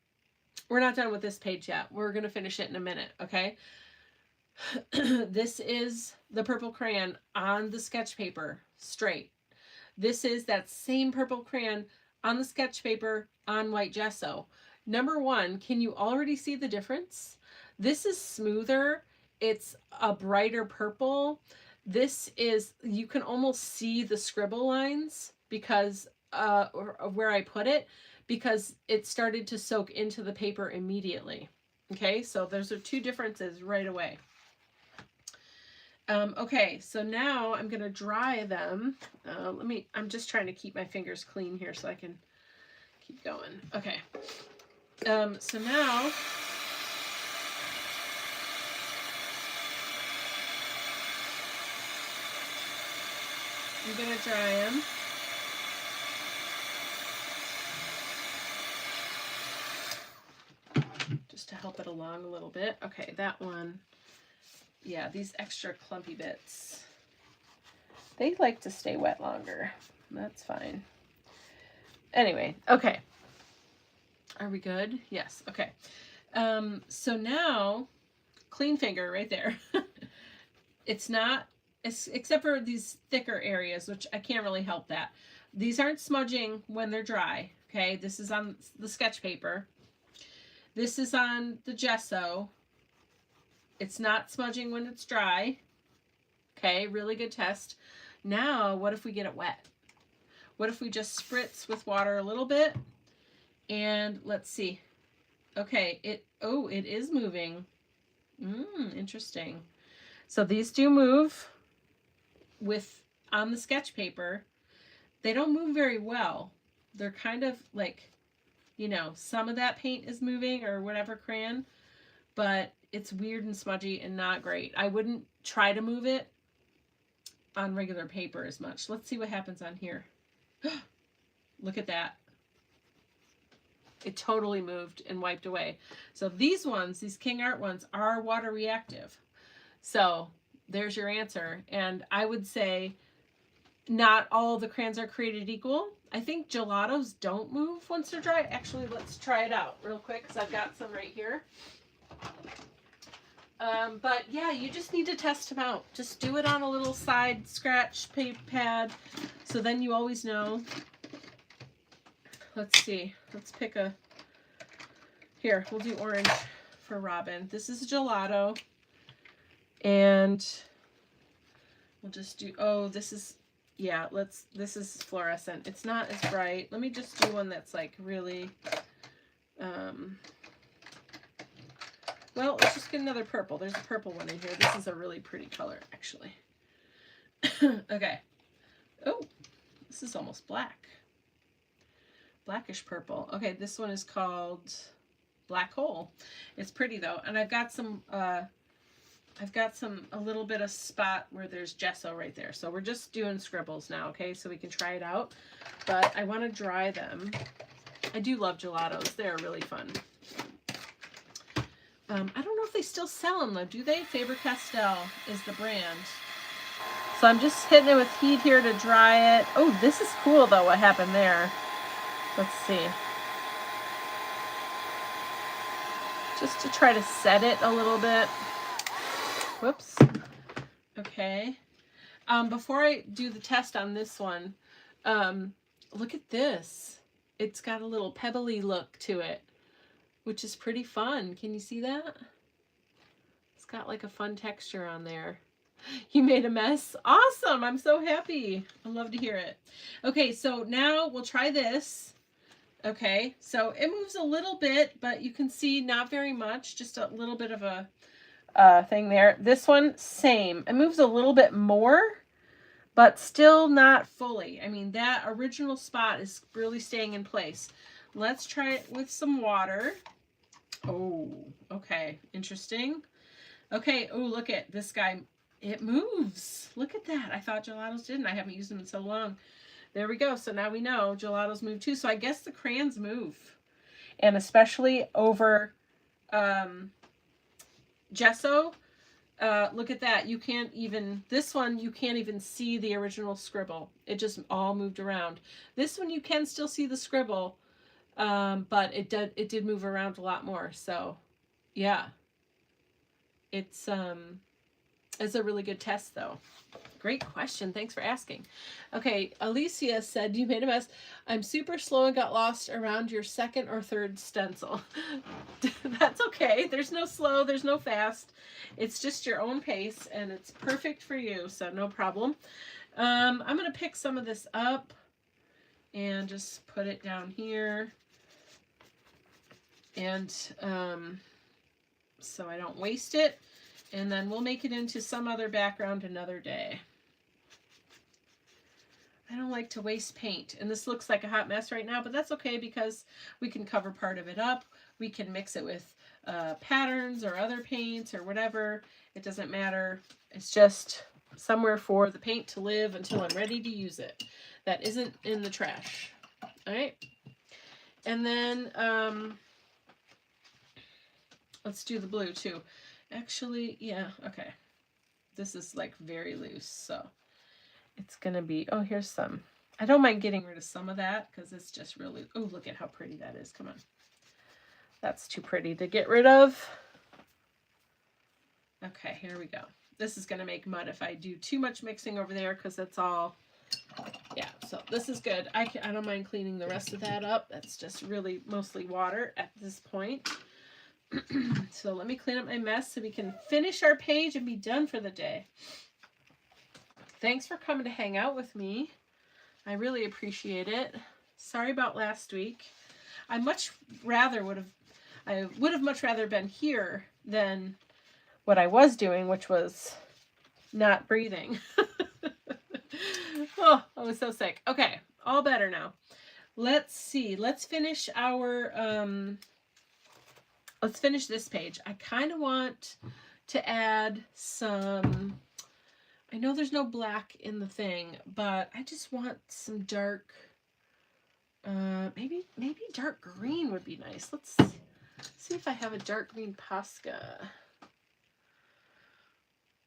We're not done with this page yet. We're going to finish it in a minute, okay? This is the purple crayon on the sketch paper, straight. This is that same purple crayon on the sketch paper on white gesso. Number one, can you already see the difference? This is smoother. It's a brighter purple. This is, you can almost see the scribble lines because where I put it, because it started to soak into the paper immediately. Okay, so those are two differences right away. Okay, so now I'm going to dry them. I'm just trying to keep my fingers clean here so I can keep going. Okay. So now I'm going to dry them. Just to help it along a little bit. Okay, that one. Yeah, these extra clumpy bits, they like to stay wet longer. That's fine. Anyway, okay. Are we good? Yes, okay. So now, clean finger right there. It's not, except for these thicker areas, which I can't really help that. These aren't smudging when they're dry, okay? This is on the sketch paper. This is on the gesso. It's not smudging when it's dry. Okay, really good test. Now, what if we get it wet? What if we just spritz with water a little bit? And let's see. Okay, it is moving. Interesting. So these do move on the sketch paper. They don't move very well. They're kind of like, you know, some of that paint is moving or whatever crayon, but it's weird and smudgy and not great. I wouldn't try to move it on regular paper as much. Let's see what happens on here. Look at that. It totally moved and wiped away. So these ones, these King Art ones, are water reactive. So there's your answer. And I would say not all the crayons are created equal. I think gelatos don't move once they're dry. Actually, let's try it out real quick because I've got some right here. But yeah, you just need to test them out. Just do it on a little side scratch paper pad, so then you always know. Let's see. Let's pick a... Here, we'll do orange for Robin. This is a gelato. And we'll just do... Oh, this is... Yeah, this is fluorescent. It's not as bright. Let me just do one that's like really... Well, let's just get another purple. There's a purple one in here. This is a really pretty color, actually. Okay. Oh, this is almost black. Blackish purple. Okay, this one is called Black Hole. It's pretty though, and I've got a little bit of spot where there's gesso right there. So we're just doing scribbles now, okay? So we can try it out, but I want to dry them. I do love gelatos. They're really fun. I don't know if they still sell them though, do they? Faber-Castell is the brand. So I'm just hitting it with heat here to dry it. Oh, this is cool though, what happened there. Let's see. Just to try to set it a little bit. Whoops. Okay. Before I do the test on this one, look at this. It's got a little pebbly look to it, which is pretty fun. Can you see that? It's got like a fun texture on there. You made a mess? Awesome! I'm so happy. I love to hear it. Okay, so now we'll try this. Okay, so it moves a little bit, but you can see not very much, just a little bit of a thing there. This one, same. It moves a little bit more, but still not fully. I mean, that original spot is really staying in place. Let's try it with some water. Oh, okay, interesting. Okay, oh, look at this guy. It moves. Look at that. I thought gelatos didn't. I haven't used them in so long. There we go. So now we know gelatos move too. So I guess the crayons move. And especially over gesso. Look at that. You can't even, this one, you can't even see the original scribble. It just all moved around. This one, you can still see the scribble. But it did move around a lot more. So yeah, it's a really good test though. Great question. Thanks for asking. Okay, Alicia said, you made a mess. I'm super slow and got lost around your second or third stencil. That's okay. There's no slow, there's no fast. It's just your own pace and it's perfect for you. So no problem. I'm going to pick some of this up and just put it down here. And so I don't waste it. And then we'll make it into some other background another day. I don't like to waste paint. And this looks like a hot mess right now, but that's okay because we can cover part of it up. We can mix it with patterns or other paints or whatever. It doesn't matter. It's just somewhere for the paint to live until I'm ready to use it. That isn't in the trash. All right. And then let's do the blue too. Actually, yeah, okay. This is like very loose, so it's gonna be, oh, here's some. I don't mind getting rid of some of that because it's just really, oh, look at how pretty that is. Come on. That's too pretty to get rid of. Okay, here we go. This is gonna make mud if I do too much mixing over there because it's all, yeah, so this is good. I don't mind cleaning the rest of that up. That's just really mostly water at this point. So let me clean up my mess so we can finish our page and be done for the day. Thanks for coming to hang out with me. I really appreciate it. Sorry about last week. I would have much rather been here than what I was doing, which was not breathing. Oh, I was so sick. Okay, all better now. Let's see. Let's finish our let's finish this page. I kind of want to add some, I know there's no black in the thing, but I just want some dark, maybe dark green would be nice. Let's see if I have a dark green Posca.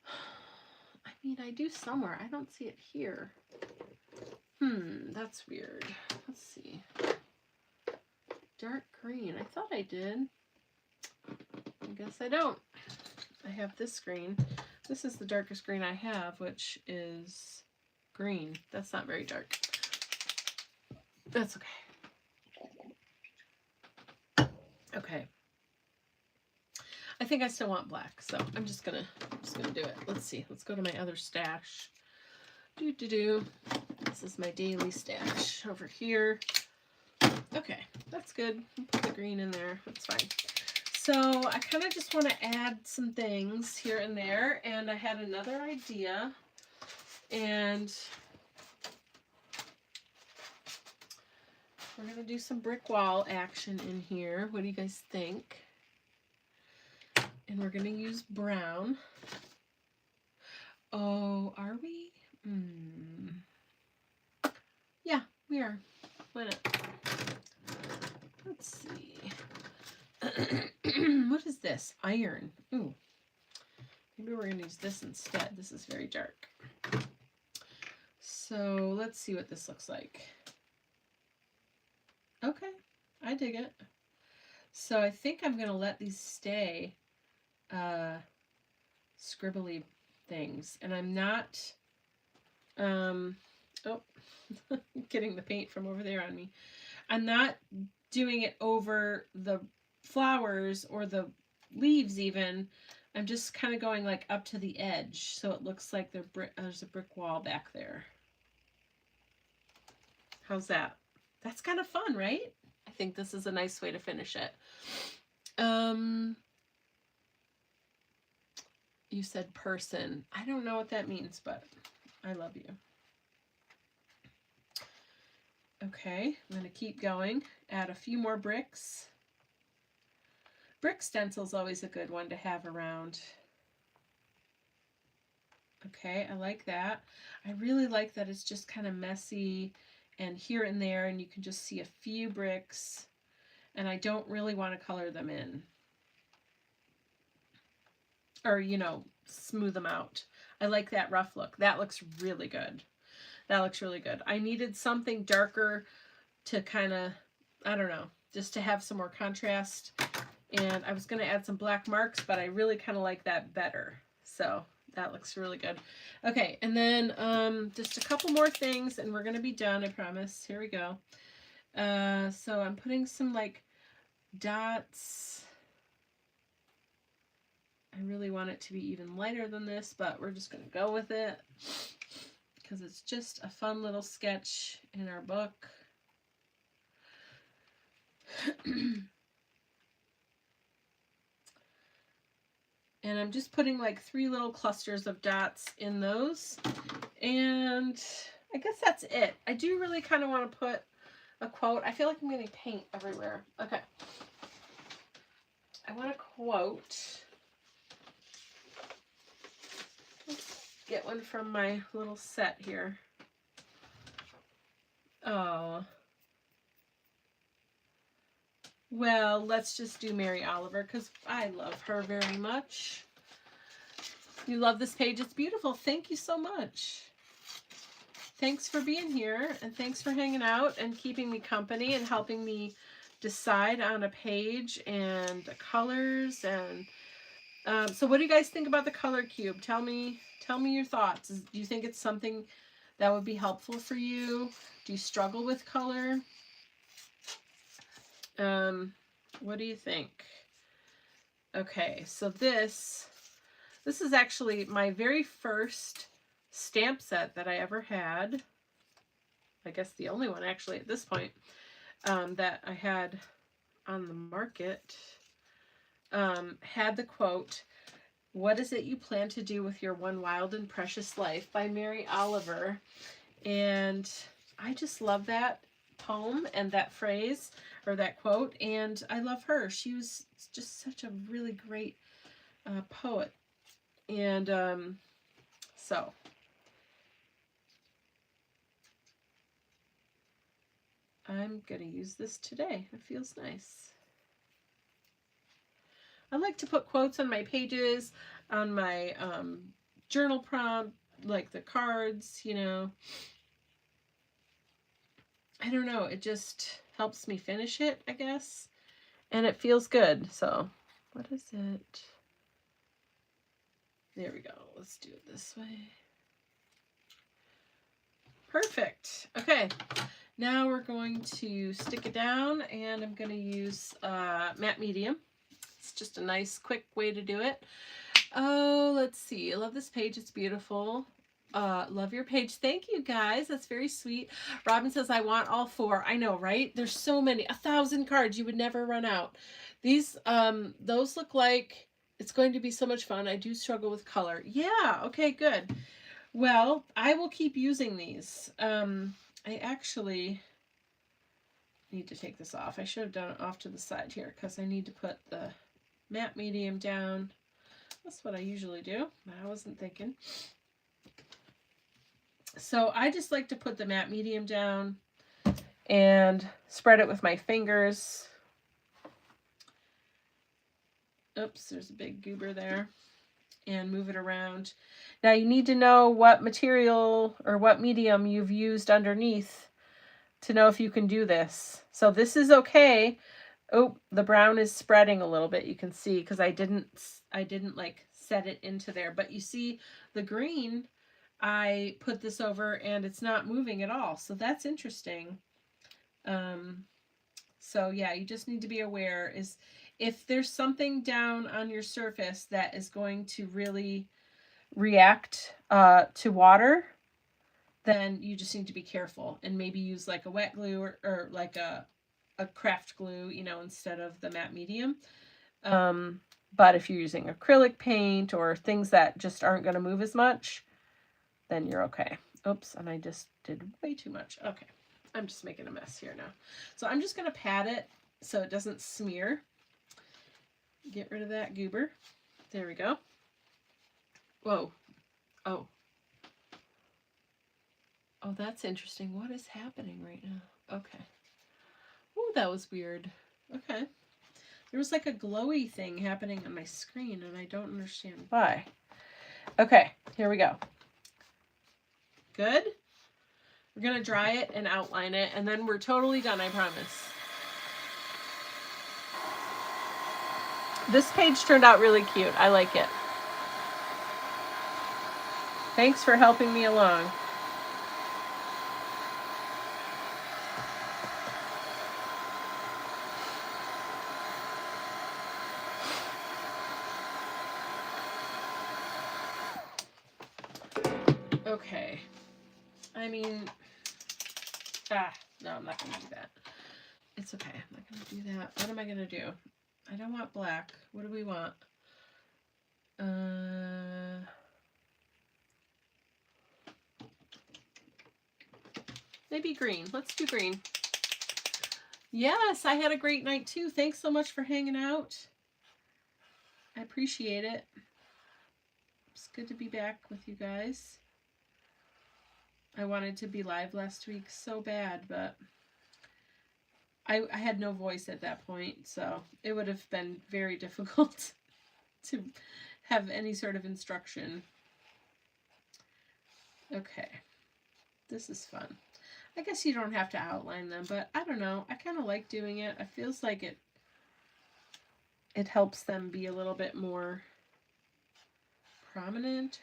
I mean, I do somewhere. I don't see it here. That's weird. Let's see. Dark green. I thought I did. I guess I don't. I have this green. This is the darkest green I have, which is green. That's not very dark. That's okay. Okay. I think I still want black, so I'm just gonna do it. Let's see. Let's go to my other stash. This is my daily stash over here. Okay, that's good. I'll put the green in there. That's fine. So I kind of just want to add some things here and there, and I had another idea, and we're going to do some brick wall action in here. What do you guys think? And we're going to use brown. Oh, are we? Yeah, we are. Why not? Let's see. What is this? Iron. Ooh. Maybe we're going to use this instead. This is very dark. So let's see what this looks like. Okay, I dig it. So I think I'm going to let these stay scribbly things. And I'm not, oh, getting the paint from over there on me. I'm not doing it over the flowers or the leaves even. I'm just kind of going like up to the edge, so it looks like there's a brick wall back there. How's that? That's kind of fun, right? I think this is a nice way to finish it. You said person. I don't know what that means, but I love you. Okay, I'm going to keep going. Add a few more bricks. Brick stencil is always a good one to have around. Okay, I like that. I really like that it's just kind of messy and here and there, and you can just see a few bricks, and I don't really want to color them in. Or, you know, smooth them out. I like that rough look. That looks really good. That looks really good. I needed something darker to kind of, I don't know, just to have some more contrast. And I was going to add some black marks, but I really kind of like that better. So that looks really good. Okay, and then just a couple more things, and we're going to be done, I promise. Here we go. So I'm putting some, like, dots. I really want it to be even lighter than this, but we're just going to go with it because it's just a fun little sketch in our book. And I'm just putting like 3 little clusters of dots in those. And I guess that's it. I do really kind of want to put a quote. I feel like I'm getting paint everywhere. Okay. I want a quote. Let's get one from my little set here. Oh. Well, let's just do Mary Oliver because I love her very much. You love this page. It's beautiful. Thank you so much. Thanks for being here, and thanks for hanging out and keeping me company and helping me decide on a page and the colors. And so what do you guys think about the color cube? Tell me your thoughts. Do you think it's something that would be helpful for you? Do you struggle with color? What do you think? Okay, so this is actually my very first stamp set that I ever had. I guess the only one actually at this point that I had on the market. Had the quote, "What is it you plan to do with your one wild and precious life?" by Mary Oliver. And I just love that poem and that phrase or that quote, and I love her. She was just such a really great poet. And so I'm gonna use this today. It feels nice. I like to put quotes on my pages, on my journal prompt, like the cards, you know. I don't know, it just helps me finish it, I guess. And it feels good. So, what is it? There we go. Let's do it this way. Perfect. Okay. Now we're going to stick it down, and I'm going to use matte medium. It's just a nice, quick way to do it. Oh, let's see. I love this page. It's beautiful. Love your page. Thank you, guys. That's very sweet. Robin says, I want all 4. I know, right? There's so many. 1,000 cards. You would never run out. These, those look like it's going to be so much fun. I do struggle with color. Yeah. Okay, good. Well, I will keep using these. I actually need to take this off. I should have done it off to the side here because I need to put the matte medium down. That's what I usually do, but I wasn't thinking. So I just like to put the matte medium down and spread it with my fingers. Oops, there's a big goober there. And move it around. Now you need to know what material or what medium you've used underneath to know if you can do this. So this is okay. Oh, the brown is spreading a little bit. You can see because I didn't like set it into there. But you see the green, I put this over and it's not moving at all. So that's interesting. So yeah, you just need to be aware is if there's something down on your surface that is going to really react to water, then you just need to be careful and maybe use like a wet glue or like a craft glue, you know, instead of the matte medium. But if you're using acrylic paint or things that just aren't going to move as much, then you're okay. Oops, and I just did way too much. Okay, I'm just making a mess here now. So I'm just going to pat it so it doesn't smear. Get rid of that goober. There we go. Whoa. Oh. Oh, that's interesting. What is happening right now? Okay. Oh, that was weird. Okay. There was like a glowy thing happening on my screen, and I don't understand why. Okay, here we go. Good. We're going to dry it and outline it, and then we're totally done, I promise. This page turned out really cute. I like it. Thanks for helping me along. Okay. I mean, no, I'm not going to do that. It's okay. I'm not going to do that. What am I going to do? I don't want black. What do we want? Maybe green. Let's do green. Yes, I had a great night too. Thanks so much for hanging out. I appreciate it. It's good to be back with you guys. I wanted to be live last week so bad, but I had no voice at that point, so it would have been very difficult to have any sort of instruction. Okay, this is fun. I guess you don't have to outline them, but I don't know. I kind of like doing it. It feels like it helps them be a little bit more prominent.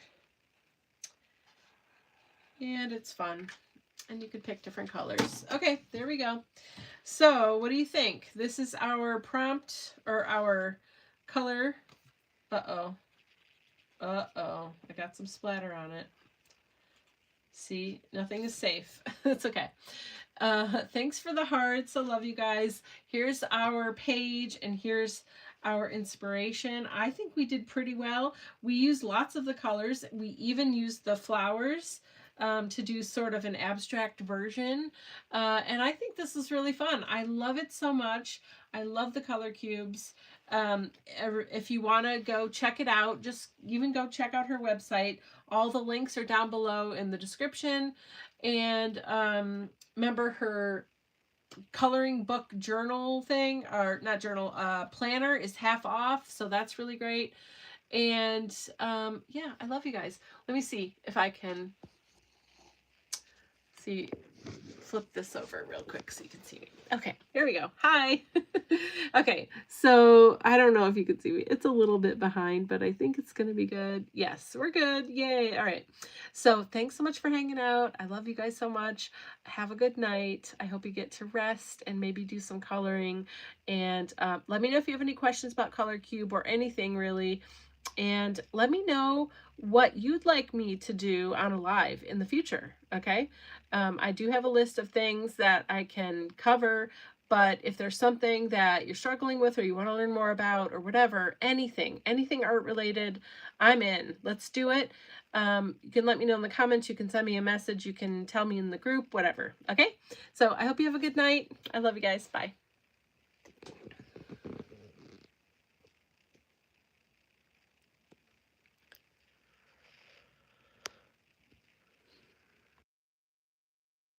And it's fun. And you could pick different colors. Okay, there we go. So, what do you think? This is our prompt, or our color. Uh-oh. Uh-oh. I got some splatter on it. See, nothing is safe. It's okay. Thanks for the hearts. I love you guys. Here's our page, and here's our inspiration. I think we did pretty well. We used lots of the colors. We even used the flowers to do sort of an abstract version. And I think this is really fun. I love it so much. I love the color cubes. If you want to go check it out, just even go check out her website. All the links are down below in the description. And remember, her coloring book journal thing, or not journal, planner is half off. So that's really great. And yeah, I love you guys. Let me see if I can flip this over real quick so you can see me. Okay, here we go. Hi. Okay, so I don't know if you can see me. It's a little bit behind, but I think it's going to be good. Yes, we're good. Yay. All right. So thanks so much for hanging out. I love you guys so much. Have a good night. I hope you get to rest and maybe do some coloring. And let me know if you have any questions about Color Cube or anything really. And let me know what you'd like me to do on a live in the future, okay? I do have a list of things that I can cover, but if there's something that you're struggling with or you want to learn more about or whatever, anything art related, I'm in. Let's do it. You can let me know in the comments. You can send me a message. You can tell me in the group, whatever, okay? So I hope you have a good night. I love you guys. Bye.